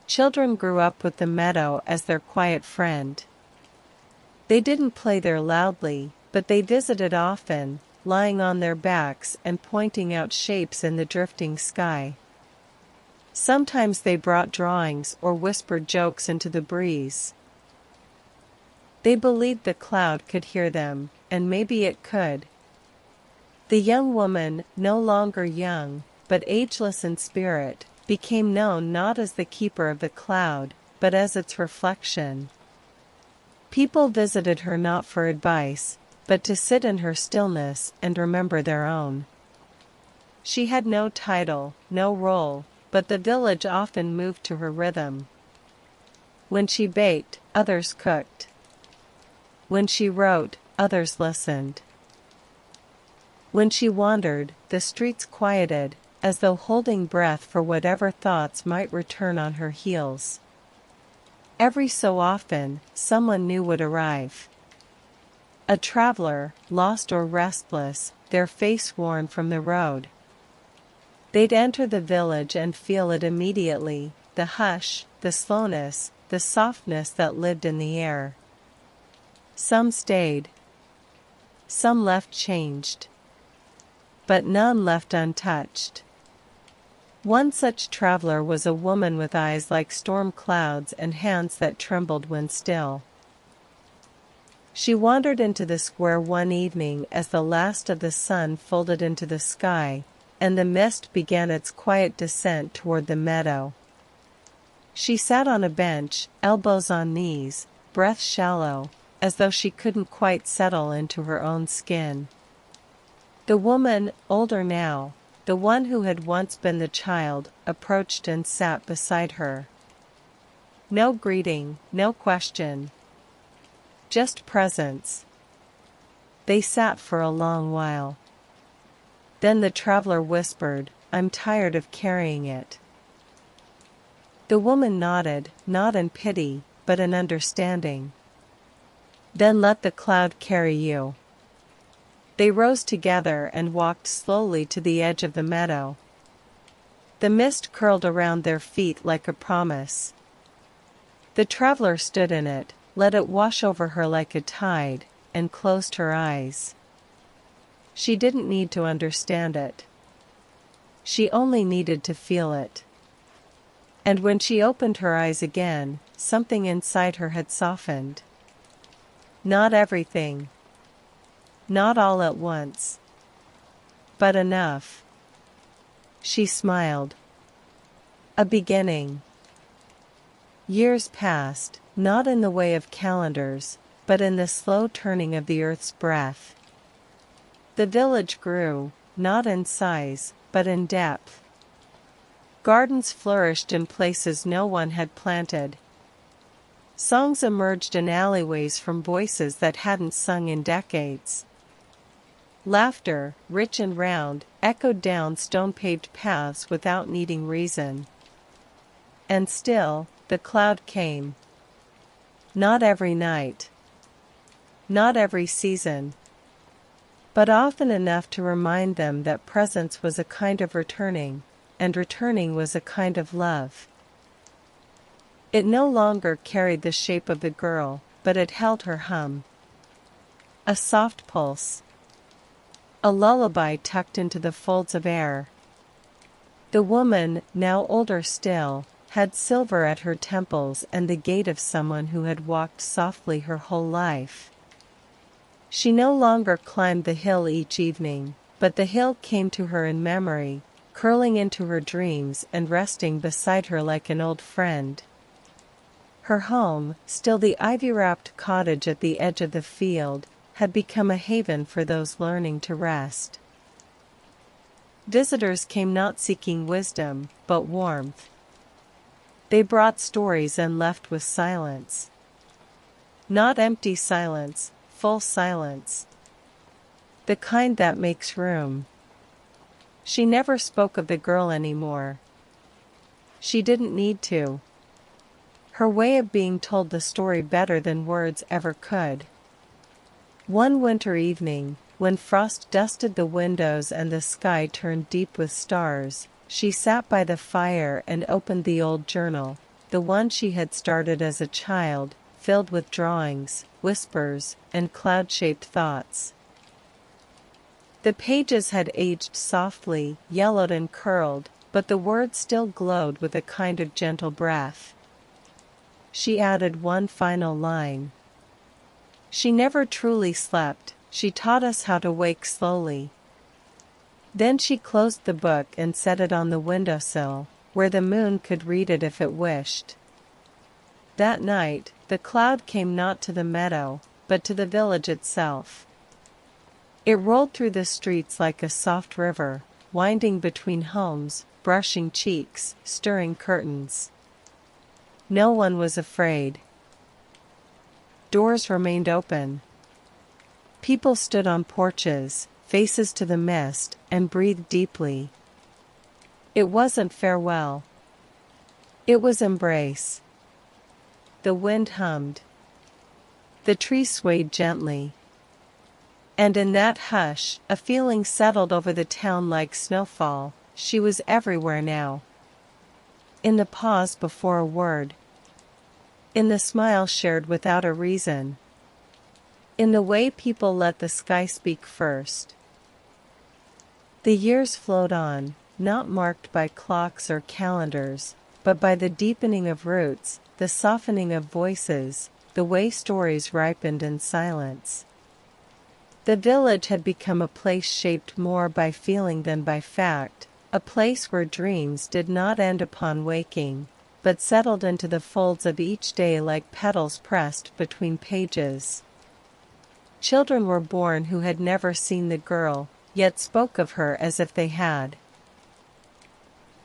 Children grew up with the meadow as their quiet friend. They didn't play there loudly, but they visited often, lying on their backs and pointing out shapes in the drifting sky. Sometimes they brought drawings or whispered jokes into the breeze. They believed the cloud could hear them, and maybe it could. The young woman, no longer young, but ageless in spirit, became known not as the keeper of the cloud, but as its reflection. People visited her not for advice, but to sit in her stillness and remember their own. She had no title, no role, but the village often moved to her rhythm. When she baked, others cooked. When she wrote, others listened. When she wandered, the streets quieted, as though holding breath for whatever thoughts might return on her heels. Every so often, someone new would arrive. A traveler, lost or restless, their face worn from the road. They'd enter the village and feel it immediately, the hush, the slowness, the softness that lived in the air. Some stayed. Some left changed. But none left untouched. One such traveler was a woman with eyes like storm clouds and hands that trembled when still. She wandered into the square one evening as the last of the sun folded into the sky, and the mist began its quiet descent toward the meadow. She sat on a bench, elbows on knees, breath shallow, as though she couldn't quite settle into her own skin. The woman, older now, the one who had once been the child, approached and sat beside her. No greeting, no question. Just presence. They sat for a long while. Then the traveler whispered, "I'm tired of carrying it." The woman nodded, not in pity, but in understanding. "Then let the cloud carry you." They rose together and walked slowly to the edge of the meadow. The mist curled around their feet like a promise. The traveler stood in it, let it wash over her like a tide, and closed her eyes. She didn't need to understand it. She only needed to feel it. And when she opened her eyes again, something inside her had softened. Not everything. Not all at once. But enough. She smiled. A beginning. Years passed, not in the way of calendars, but in the slow turning of the earth's breath. The village grew, not in size, but in depth. Gardens flourished in places no one had planted. Songs emerged in alleyways from voices that hadn't sung in decades. Laughter, rich and round, echoed down stone-paved paths without needing reason. And still, the cloud came. Not every night. Not every season. But often enough to remind them that presence was a kind of returning, and returning was a kind of love. It no longer carried the shape of the girl, but it held her hum. A soft pulse. A lullaby tucked into the folds of air. The woman, now older still, had silver at her temples and the gait of someone who had walked softly her whole life. She no longer climbed the hill each evening, but the hill came to her in memory, curling into her dreams and resting beside her like an old friend. Her home, still the ivy-wrapped cottage at the edge of the field, had become a haven for those learning to rest. Visitors came not seeking wisdom, but warmth. They brought stories and left with silence. Not empty silence, full silence. The kind that makes room. She never spoke of the girl anymore. She didn't need to. Her way of being told the story better than words ever could. One winter evening, when frost dusted the windows and the sky turned deep with stars, she sat by the fire and opened the old journal, the one she had started as a child, filled with drawings, whispers, and cloud-shaped thoughts. The pages had aged softly, yellowed and curled, but the words still glowed with a kind of gentle breath. She added one final line. She never truly slept, she taught us how to wake slowly. Then she closed the book and set it on the windowsill, where the moon could read it if it wished. That night, the cloud came not to the meadow, but to the village itself. It rolled through the streets like a soft river, winding between homes, brushing cheeks, stirring curtains. No one was afraid. Doors remained open. People stood on porches, faces to the mist, and breathed deeply. It wasn't farewell. It was embrace. The wind hummed. The trees swayed gently. And in that hush, a feeling settled over the town like snowfall. She was everywhere now. In the pause before a word. In the smile shared without a reason. In the way people let the sky speak first. The years flowed on, not marked by clocks or calendars, but by the deepening of roots, the softening of voices, the way stories ripened in silence. The village had become a place shaped more by feeling than by fact, a place where dreams did not end upon waking, but settled into the folds of each day like petals pressed between pages. Children were born who had never seen the girl, yet spoke of her as if they had.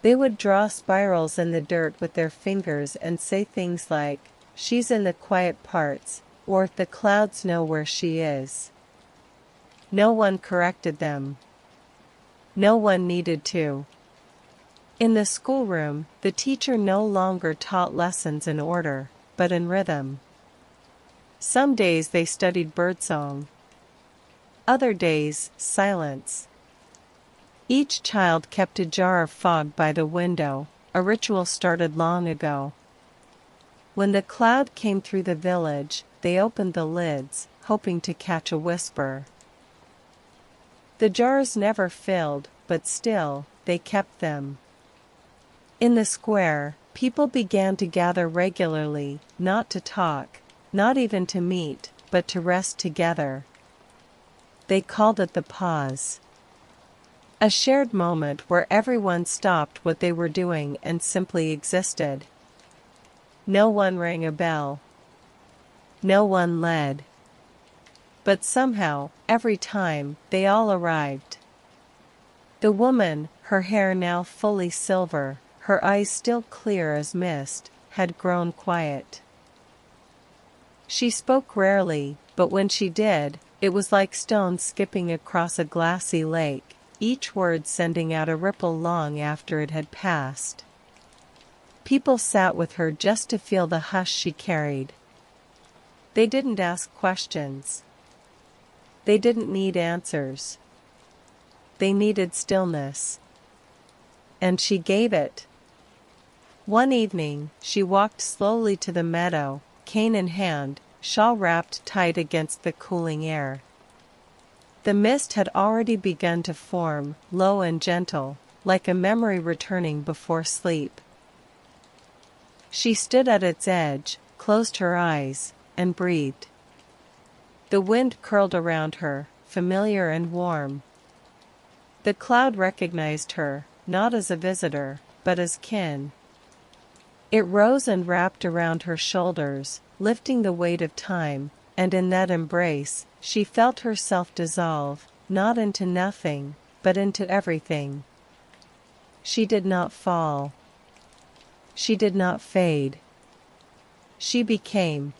They would draw spirals in the dirt with their fingers and say things like, "She's in the quiet parts," or "The clouds know where she is." No one corrected them. No one needed to. In the schoolroom, the teacher no longer taught lessons in order, but in rhythm. Some days they studied birdsong. Other days, silence. Each child kept a jar of fog by the window, a ritual started long ago. When the cloud came through the village, they opened the lids, hoping to catch a whisper. The jars never filled, but still, they kept them. In the square, people began to gather regularly, not to talk, not even to meet, but to rest together. They called it the pause. A shared moment where everyone stopped what they were doing and simply existed. No one rang a bell. No one led. But somehow, every time, they all arrived. The woman, her hair now fully silver, her eyes still clear as mist, had grown quiet. She spoke rarely, but when she did, it was like stones skipping across a glassy lake, each word sending out a ripple long after it had passed. People sat with her just to feel the hush she carried. They didn't ask questions. They didn't need answers. They needed stillness. And she gave it. One evening, she walked slowly to the meadow, cane in hand, shawl wrapped tight against the cooling air. The mist had already begun to form, low and gentle, like a memory returning before sleep. She stood at its edge, closed her eyes, and breathed. The wind curled around her, familiar and warm. The cloud recognized her, not as a visitor, but as kin. It rose and wrapped around her shoulders, lifting the weight of time, and in that embrace, she felt herself dissolve, not into nothing, but into everything. She did not fall. She did not fade. She became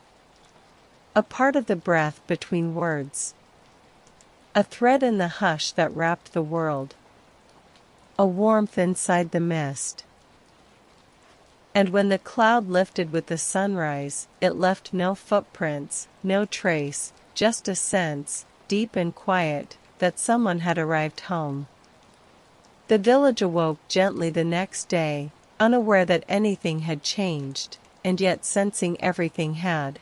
a part of the breath between words. A thread in the hush that wrapped the world. A warmth inside the mist. And when the cloud lifted with the sunrise, it left no footprints, no trace, just a sense, deep and quiet, that someone had arrived home. The village awoke gently the next day, unaware that anything had changed, and yet sensing everything had.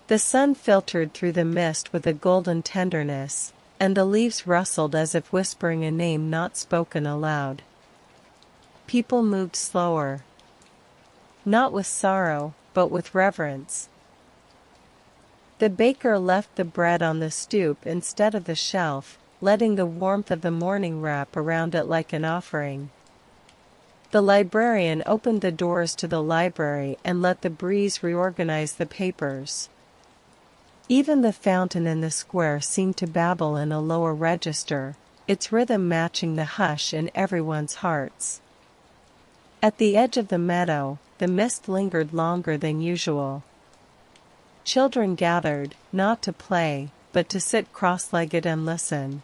The sun filtered through the mist with a golden tenderness, and the leaves rustled as if whispering a name not spoken aloud. People moved slower. Not with sorrow, but with reverence. The baker left the bread on the stoop instead of the shelf, letting the warmth of the morning wrap around it like an offering. The librarian opened the doors to the library and let the breeze reorganize the papers. Even the fountain in the square seemed to babble in a lower register, its rhythm matching the hush in everyone's hearts. At the edge of the meadow, the mist lingered longer than usual. Children gathered, not to play, but to sit cross-legged and listen.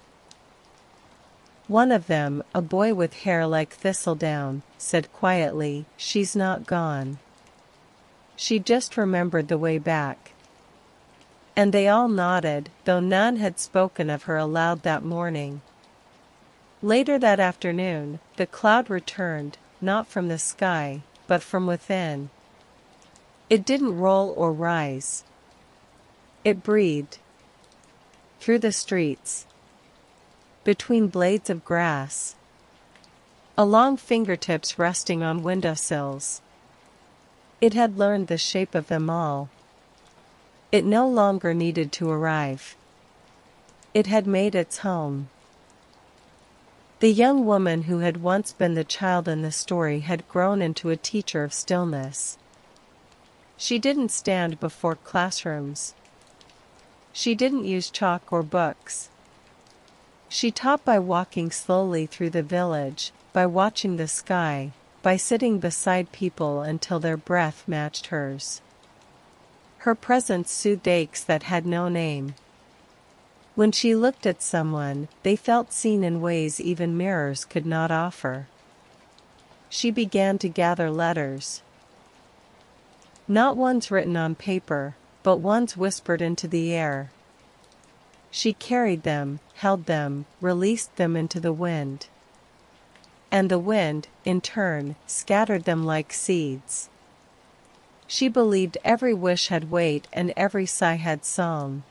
One of them, a boy with hair like thistledown, said quietly, "She's not gone. She just remembered the way back." And they all nodded, though none had spoken of her aloud that morning. Later that afternoon, the cloud returned, not from the sky, but from within. It didn't roll or rise. It breathed. Through the streets. Between blades of grass. Along fingertips resting on windowsills. It had learned the shape of them all. It no longer needed to arrive. It had made its home. The young woman who had once been the child in the story had grown into a teacher of stillness. She didn't stand before classrooms. She didn't use chalk or books. She taught by walking slowly through the village, by watching the sky, by sitting beside people until their breath matched hers. Her presence soothed aches that had no name. When she looked at someone, they felt seen in ways even mirrors could not offer. She began to gather letters. Not ones written on paper, but ones whispered into the air. She carried them, held them, released them into the wind. And the wind, in turn, scattered them like seeds. She believed every wish had weight and every sigh had song.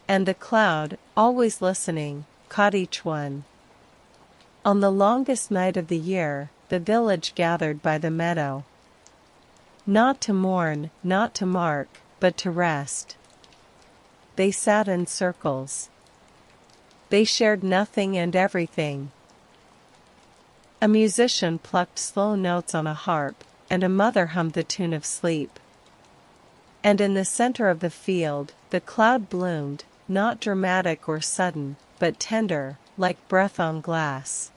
And the cloud, always listening, caught each one. On the longest night of the year, the village gathered by the meadow. Not to mourn, not to mark, but to rest. They sat in circles. They shared nothing and everything. A musician plucked slow notes on a harp, and a mother hummed the tune of sleep. And in the center of the field, the cloud bloomed, not dramatic or sudden, but tender, like breath on glass.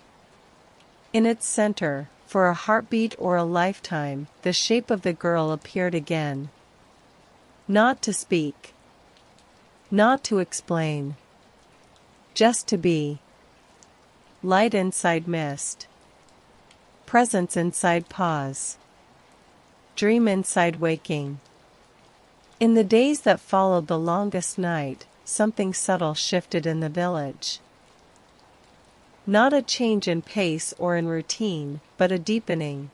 In its center, for a heartbeat or a lifetime, the shape of the girl appeared again. Not to speak. Not to explain. Just to be. Light inside mist. Presence inside pause. Dream inside waking. In the days that followed the longest night, something subtle shifted in the village. Not a change in pace or in routine, but a deepening.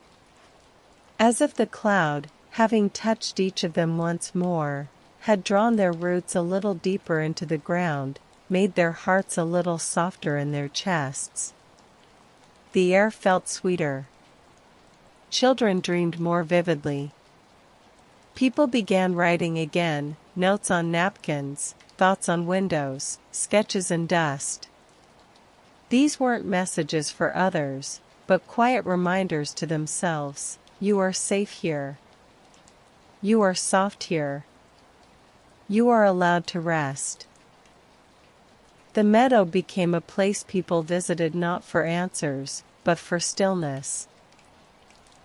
As if the cloud, having touched each of them once more, had drawn their roots a little deeper into the ground, made their hearts a little softer in their chests. The air felt sweeter. Children dreamed more vividly. People began writing again, notes on napkins, thoughts on windows, sketches in dust. These weren't messages for others, but quiet reminders to themselves. You are safe here. You are soft here. You are allowed to rest. The meadow became a place people visited not for answers, but for stillness.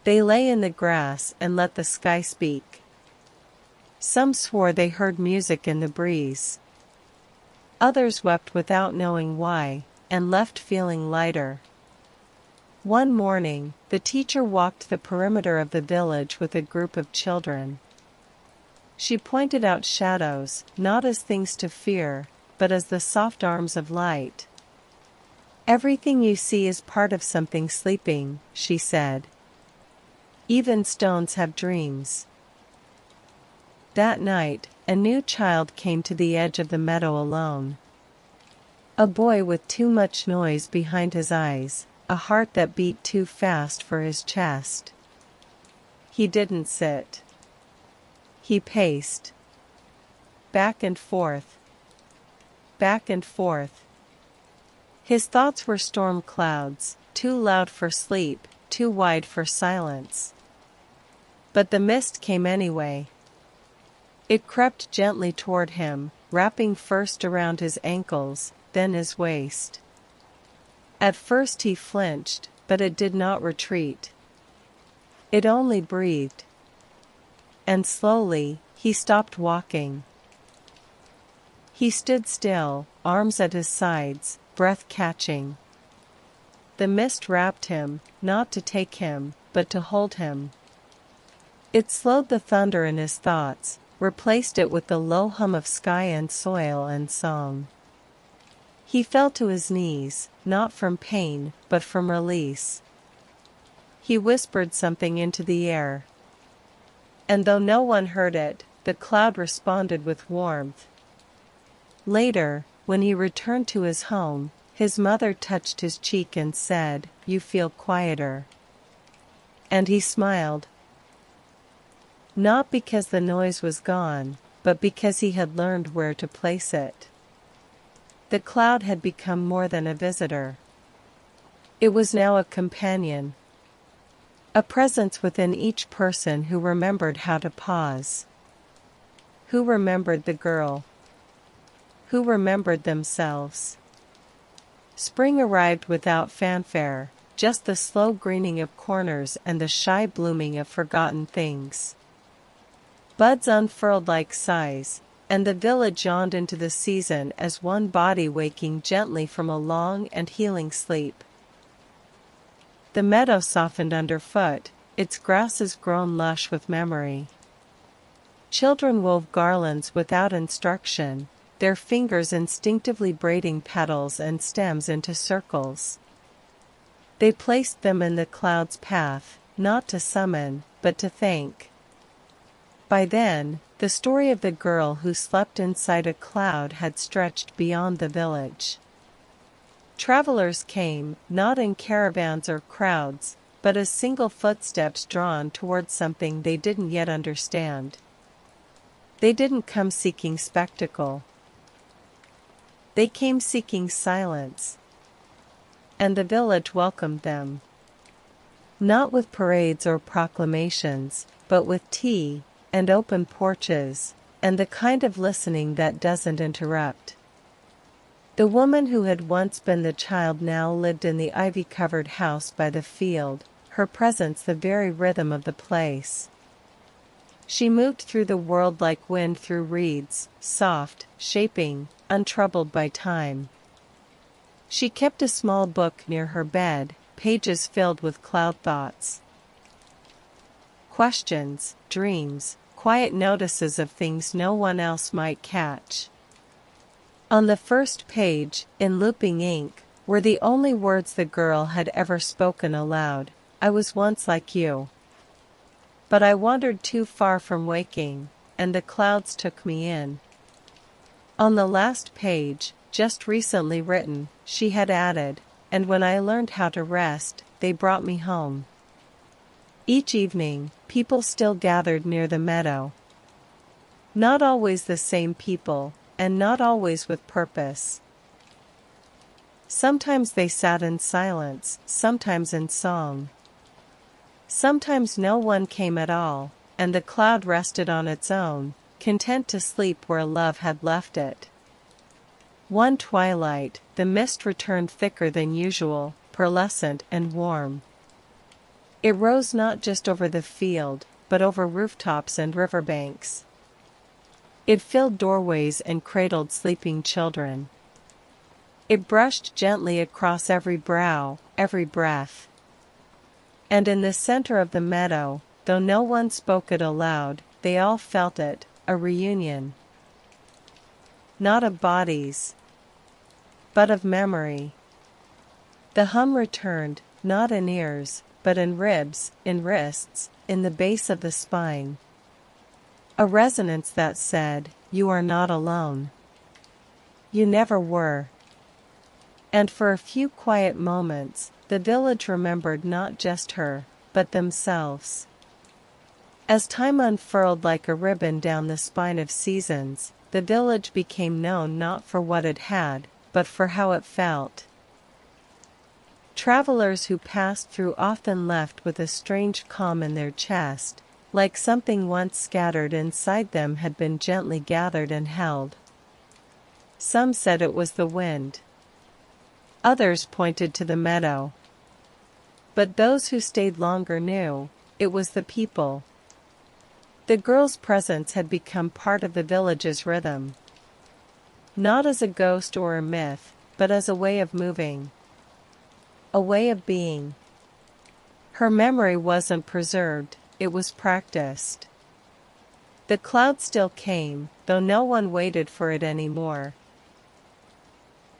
They lay in the grass and let the sky speak. Some swore they heard music in the breeze. Others wept without knowing why, and left feeling lighter. One morning, the teacher walked the perimeter of the village with a group of children. She pointed out shadows, not as things to fear, but as the soft arms of light. Everything you see is part of something sleeping, she said. Even stones have dreams. That night, a new child came to the edge of the meadow alone. A boy with too much noise behind his eyes, a heart that beat too fast for his chest. He didn't sit. He paced. Back and forth. Back and forth. His thoughts were storm clouds, too loud for sleep, too wide for silence. But the mist came anyway. It crept gently toward him, wrapping first around his ankles, then his waist. At first he flinched, but it did not retreat. It only breathed. And slowly, he stopped walking. He stood still, arms at his sides, breath catching. The mist wrapped him, not to take him, but to hold him. It slowed the thunder in his thoughts, replaced it with the low hum of sky and soil and song. He fell to his knees, not from pain, but from release. He whispered something into the air. And though no one heard it, the cloud responded with warmth. Later, when he returned to his home, his mother touched his cheek and said, "You feel quieter." And he smiled. Not because the noise was gone, but because he had learned where to place it. The cloud had become more than a visitor. It was now a companion. A presence within each person who remembered how to pause. Who remembered the girl? Who remembered themselves? Spring arrived without fanfare, just the slow greening of corners and the shy blooming of forgotten things. Buds unfurled like sighs, and the village yawned into the season as one body waking gently from a long and healing sleep. The meadow softened underfoot, its grasses grown lush with memory. Children wove garlands without instruction, their fingers instinctively braiding petals and stems into circles. They placed them in the cloud's path, not to summon, but to thank. By then, the story of the girl who slept inside a cloud had stretched beyond the village. Travelers came, not in caravans or crowds, but as single footsteps drawn towards something they didn't yet understand. They didn't come seeking spectacle. They came seeking silence. And the village welcomed them. Not with parades or proclamations, but with tea, and open porches, and the kind of listening that doesn't interrupt. The woman who had once been the child now lived in the ivy-covered house by the field, her presence the very rhythm of the place. She moved through the world like wind through reeds, soft, shaping, untroubled by time. She kept a small book near her bed, pages filled with cloud thoughts. Questions, dreams, quiet notices of things no one else might catch. On the first page, in looping ink, were the only words the girl had ever spoken aloud. I was once like you. But I wandered too far from waking, and the clouds took me in. On the last page, just recently written, she had added, and when I learned how to rest, they brought me home. Each evening, people still gathered near the meadow. Not always the same people, and not always with purpose. Sometimes they sat in silence, sometimes in song. Sometimes no one came at all, and the cloud rested on its own, content to sleep where love had left it. One twilight, the mist returned thicker than usual, pearlescent and warm. It rose not just over the field, but over rooftops and riverbanks. It filled doorways and cradled sleeping children. It brushed gently across every brow, every breath. And in the center of the meadow, though no one spoke it aloud, they all felt it, a reunion. Not of bodies, but of memory. The hum returned, not in ears, but in ribs, in wrists, in the base of the spine. A resonance that said, "You are not alone. You never were." And for a few quiet moments, the village remembered not just her, but themselves. As time unfurled like a ribbon down the spine of seasons, the village became known not for what it had, but for how it felt. Travelers who passed through often left with a strange calm in their chest, like something once scattered inside them had been gently gathered and held. Some said it was the wind. Others pointed to the meadow. But those who stayed longer knew, it was the people. The girl's presence had become part of the village's rhythm. Not as a ghost or a myth, but as a way of moving. A way of being. Her memory wasn't preserved, it was practiced. The cloud still came, though no one waited for it anymore.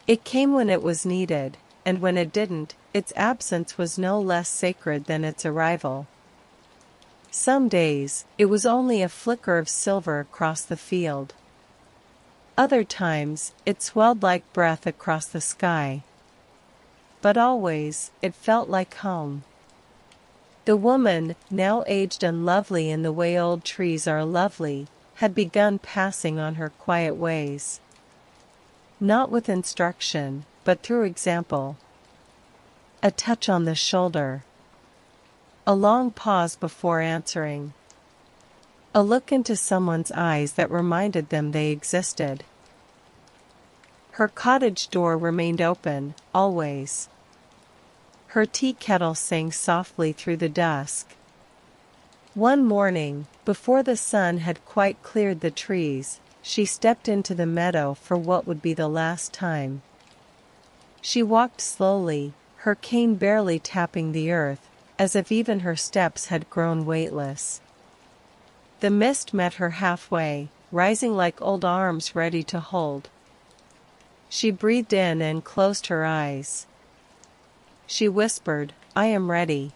It came when it was needed, and when it didn't, its absence was no less sacred than its arrival. Some days, it was only a flicker of silver across the field. Other times, it swelled like breath across the sky. But always, it felt like home. The woman, now aged and lovely in the way old trees are lovely, had begun passing on her quiet ways. Not with instruction, but through example. A touch on the shoulder. A long pause before answering. A look into someone's eyes that reminded them they existed. Her cottage door remained open, always. Her tea kettle sang softly through the dusk. One morning, before the sun had quite cleared the trees, she stepped into the meadow for what would be the last time. She walked slowly, her cane barely tapping the earth, as if even her steps had grown weightless. The mist met her halfway, rising like old arms ready to hold. She breathed in and closed her eyes. She whispered, "I am ready."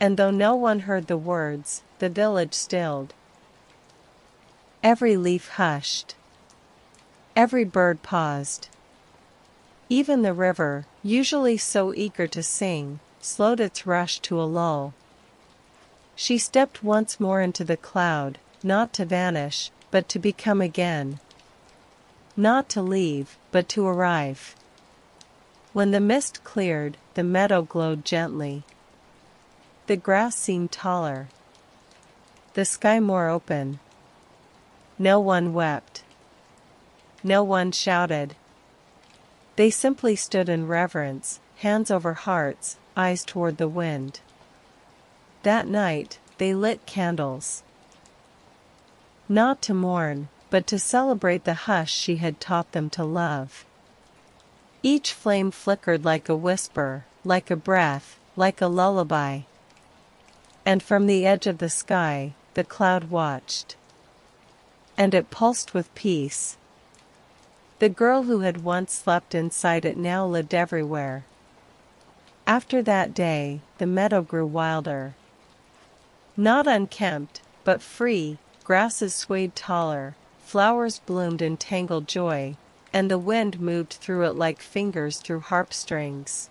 And though no one heard the words, the village stilled. Every leaf hushed. Every bird paused. Even the river, usually so eager to sing, slowed its rush to a lull. She stepped once more into the cloud, not to vanish, but to become again. Not to leave, but to arrive. When the mist cleared, the meadow glowed gently. The grass seemed taller. The sky more open. No one wept. No one shouted. They simply stood in reverence, hands over hearts, eyes toward the wind. That night, they lit candles. Not to mourn, but to celebrate the hush she had taught them to love. Each flame flickered like a whisper, like a breath, like a lullaby. And from the edge of the sky, the cloud watched. And it pulsed with peace. The girl who had once slept inside it now lived everywhere. After that day, the meadow grew wilder. Not unkempt, but free, grasses swayed taller, flowers bloomed in tangled joy, and the wind moved through it like fingers through harp strings.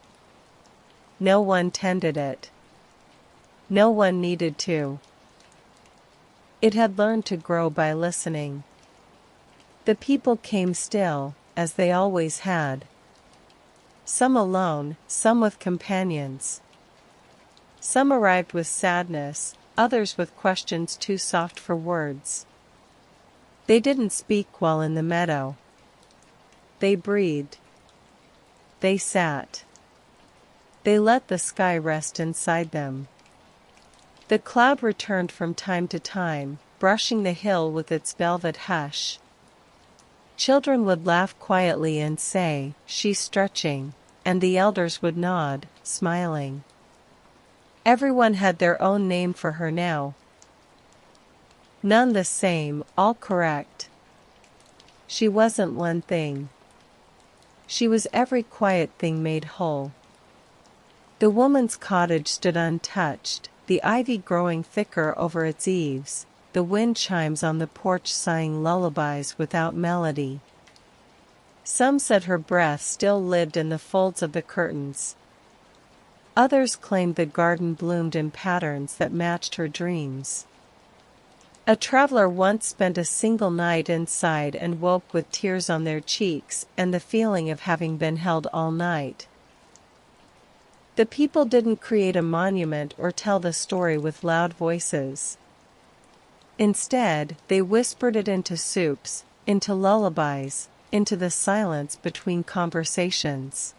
No one tended it. No one needed to. It had learned to grow by listening. The people came still, as they always had. Some alone, some with companions. Some arrived with sadness, others with questions too soft for words. They didn't speak while in the meadow. They breathed. They sat. They let the sky rest inside them. The cloud returned from time to time, brushing the hill with its velvet hush. Children would laugh quietly and say, "She's stretching," and the elders would nod, smiling. Everyone had their own name for her now. None the same, all correct. She wasn't one thing. She was every quiet thing made whole. The woman's cottage stood untouched, the ivy growing thicker over its eaves, the wind chimes on the porch sighing lullabies without melody. Some said her breath still lived in the folds of the curtains. Others claimed the garden bloomed in patterns that matched her dreams. A traveler once spent a single night inside and woke with tears on their cheeks and the feeling of having been held all night. The people didn't create a monument or tell the story with loud voices. Instead, they whispered it into soups, into lullabies, into the silence between conversations.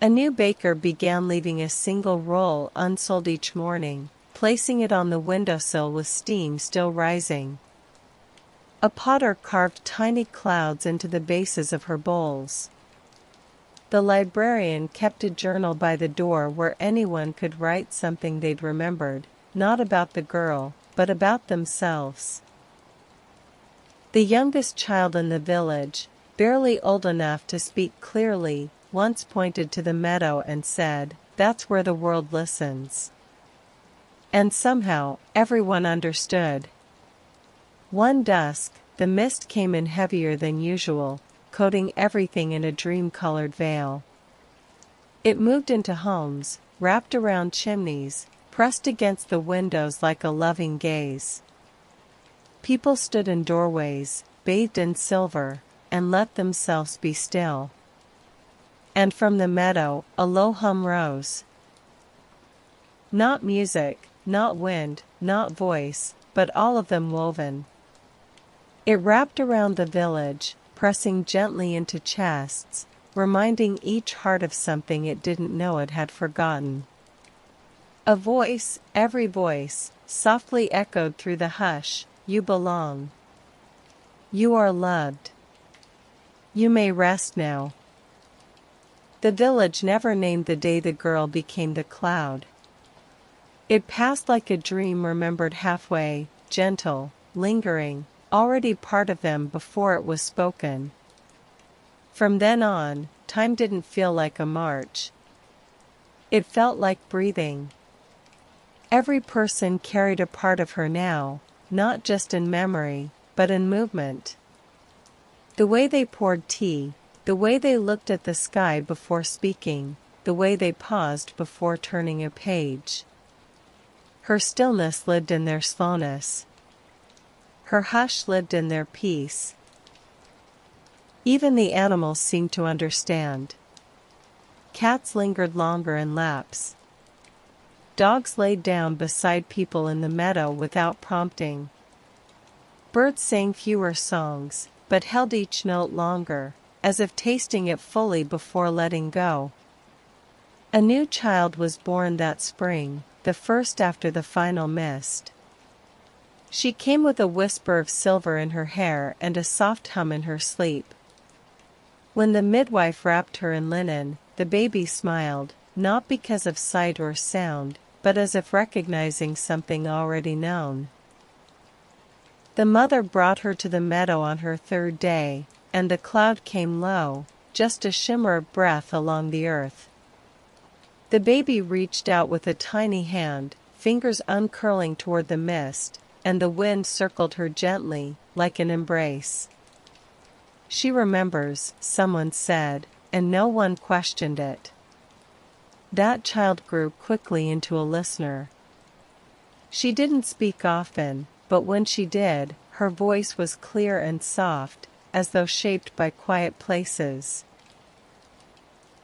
A new baker began leaving a single roll unsold each morning, placing it on the windowsill with steam still rising. A potter carved tiny clouds into the bases of her bowls. The librarian kept a journal by the door where anyone could write something they'd remembered, not about the girl, but about themselves. The youngest child in the village, barely old enough to speak clearly, once pointed to the meadow and said, "That's where the world listens." And somehow, everyone understood. One dusk, the mist came in heavier than usual, coating everything in a dream-colored veil. It moved into homes, wrapped around chimneys, pressed against the windows like a loving gaze. People stood in doorways, bathed in silver, and let themselves be still. And from the meadow, a low hum rose. Not music, not wind, not voice, but all of them woven. It wrapped around the village, pressing gently into chests, reminding each heart of something it didn't know it had forgotten. A voice, every voice, softly echoed through the hush, "You belong. You are loved. You may rest now." The village never named the day the girl became the cloud. It passed like a dream remembered halfway, gentle, lingering, already part of them before it was spoken. From then on, time didn't feel like a march. It felt like breathing. Every person carried a part of her now, not just in memory, but in movement. The way they poured tea, the way they looked at the sky before speaking, the way they paused before turning a page. Her stillness lived in their slowness. Her hush lived in their peace. Even the animals seemed to understand. Cats lingered longer in laps. Dogs laid down beside people in the meadow without prompting. Birds sang fewer songs, but held each note longer, as if tasting it fully before letting go. A new child was born that spring, the first after the final mist. She came with a whisper of silver in her hair and a soft hum in her sleep. When the midwife wrapped her in linen, the baby smiled, not because of sight or sound, but as if recognizing something already known. The mother brought her to the meadow on her third day, and the cloud came low, just a shimmer of breath along the earth. The baby reached out with a tiny hand, fingers uncurling toward the mist, and the wind circled her gently, like an embrace. "She remembers," someone said, and no one questioned it. That child grew quickly into a listener. She didn't speak often, but when she did, her voice was clear and soft, as though shaped by quiet places.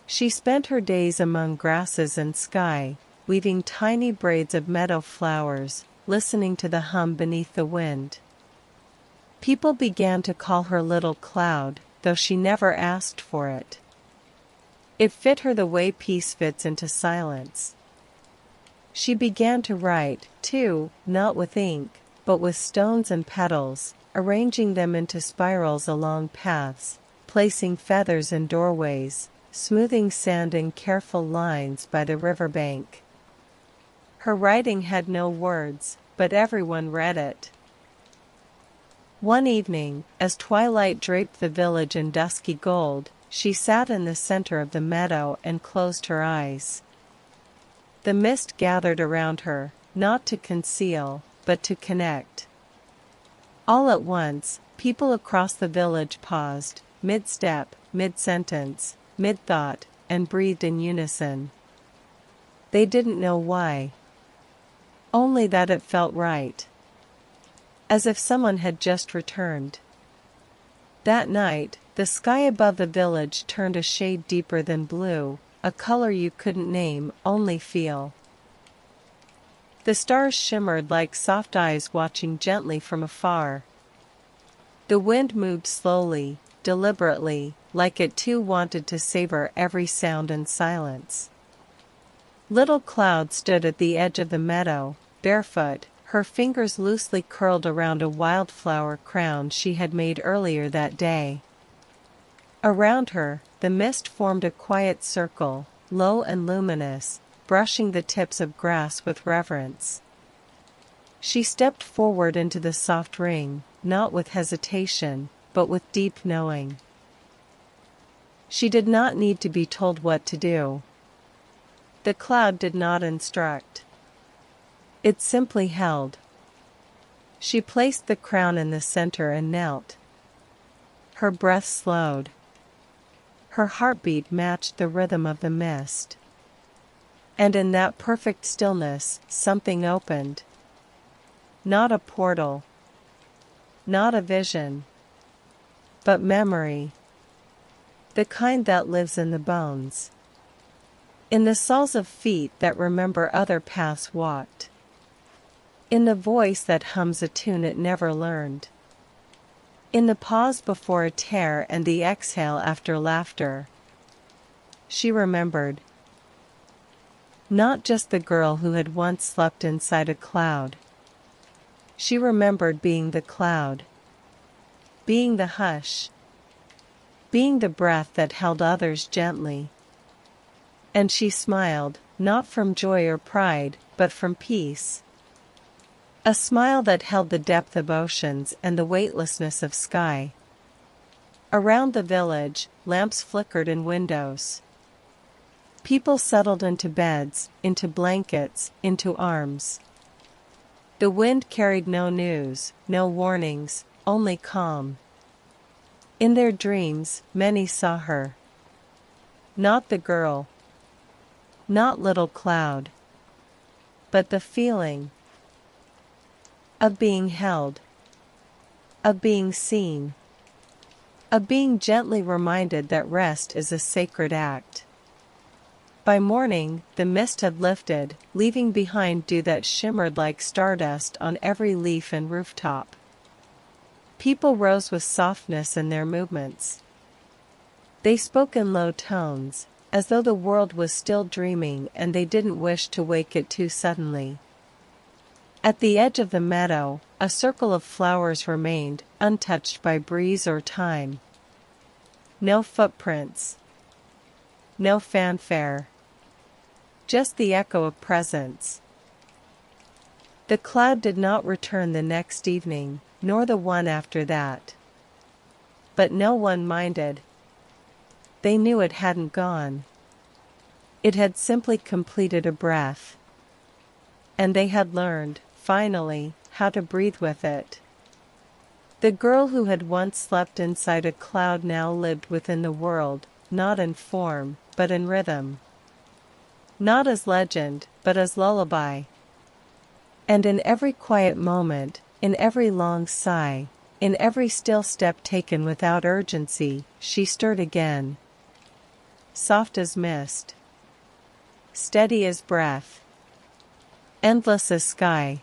She spent her days among grasses and sky, weaving tiny braids of meadow flowers, listening to the hum beneath the wind. People began to call her Little Cloud, though she never asked for it. It fit her the way peace fits into silence. She began to write, too, not with ink, but with stones and petals, arranging them into spirals along paths, placing feathers in doorways, smoothing sand in careful lines by the riverbank. Her writing had no words, but everyone read it. One evening, as twilight draped the village in dusky gold, she sat in the center of the meadow and closed her eyes. The mist gathered around her, not to conceal, but to connect. All at once, people across the village paused, mid-step, mid-sentence, mid-thought, and breathed in unison. They didn't know why. Only that it felt right. As if someone had just returned. That night, the sky above the village turned a shade deeper than blue, a color you couldn't name, only feel. The stars shimmered like soft eyes watching gently from afar. The wind moved slowly, deliberately, like it too wanted to savor every sound and silence. Little Cloud stood at the edge of the meadow, barefoot, her fingers loosely curled around a wildflower crown she had made earlier that day. Around her, the mist formed a quiet circle, low and luminous, brushing the tips of grass with reverence. She stepped forward into the soft ring, not with hesitation, but with deep knowing. She did not need to be told what to do. The cloud did not instruct. It simply held. She placed the crown in the center and knelt. Her breath slowed. Her heartbeat matched the rhythm of the mist. And in that perfect stillness, something opened. Not a portal. Not a vision. but memory, the kind that lives in the bones, in the soles of feet that remember other paths walked, in the voice that hums a tune it never learned, in the pause before a tear and the exhale after laughter. She remembered. Not just the girl who had once slept inside a cloud. She remembered being the cloud, being the hush, being the breath that held others gently. And she smiled, not from joy or pride, but from peace. A smile that held the depth of oceans and the weightlessness of sky. Around the village, lamps flickered in windows. People settled into beds, into blankets, into arms. The wind carried no news, no warnings, only calm. In their dreams, many saw her. Not the girl, not little cloud, but the feeling of being held, of being seen, of being gently reminded that rest is a sacred act. By morning, the mist had lifted, leaving behind dew that shimmered like stardust on every leaf and rooftop. People rose with softness in their movements. They spoke in low tones, as though the world was still dreaming and they didn't wish to wake it too suddenly. At the edge of the meadow, a circle of flowers remained, untouched by breeze or time. No footprints. No fanfare. Just the echo of presence. The cloud did not return the next evening, nor the one after that. But no one minded. They knew it hadn't gone. It had simply completed a breath. And they had learned, finally, how to breathe with it. The girl who had once slept inside a cloud now lived within the world, not in form, but in rhythm. Not as legend, but as lullaby. And in every quiet moment, in every long sigh, in every still step taken without urgency, she stirred again. Soft as mist. Steady as breath. Endless as sky.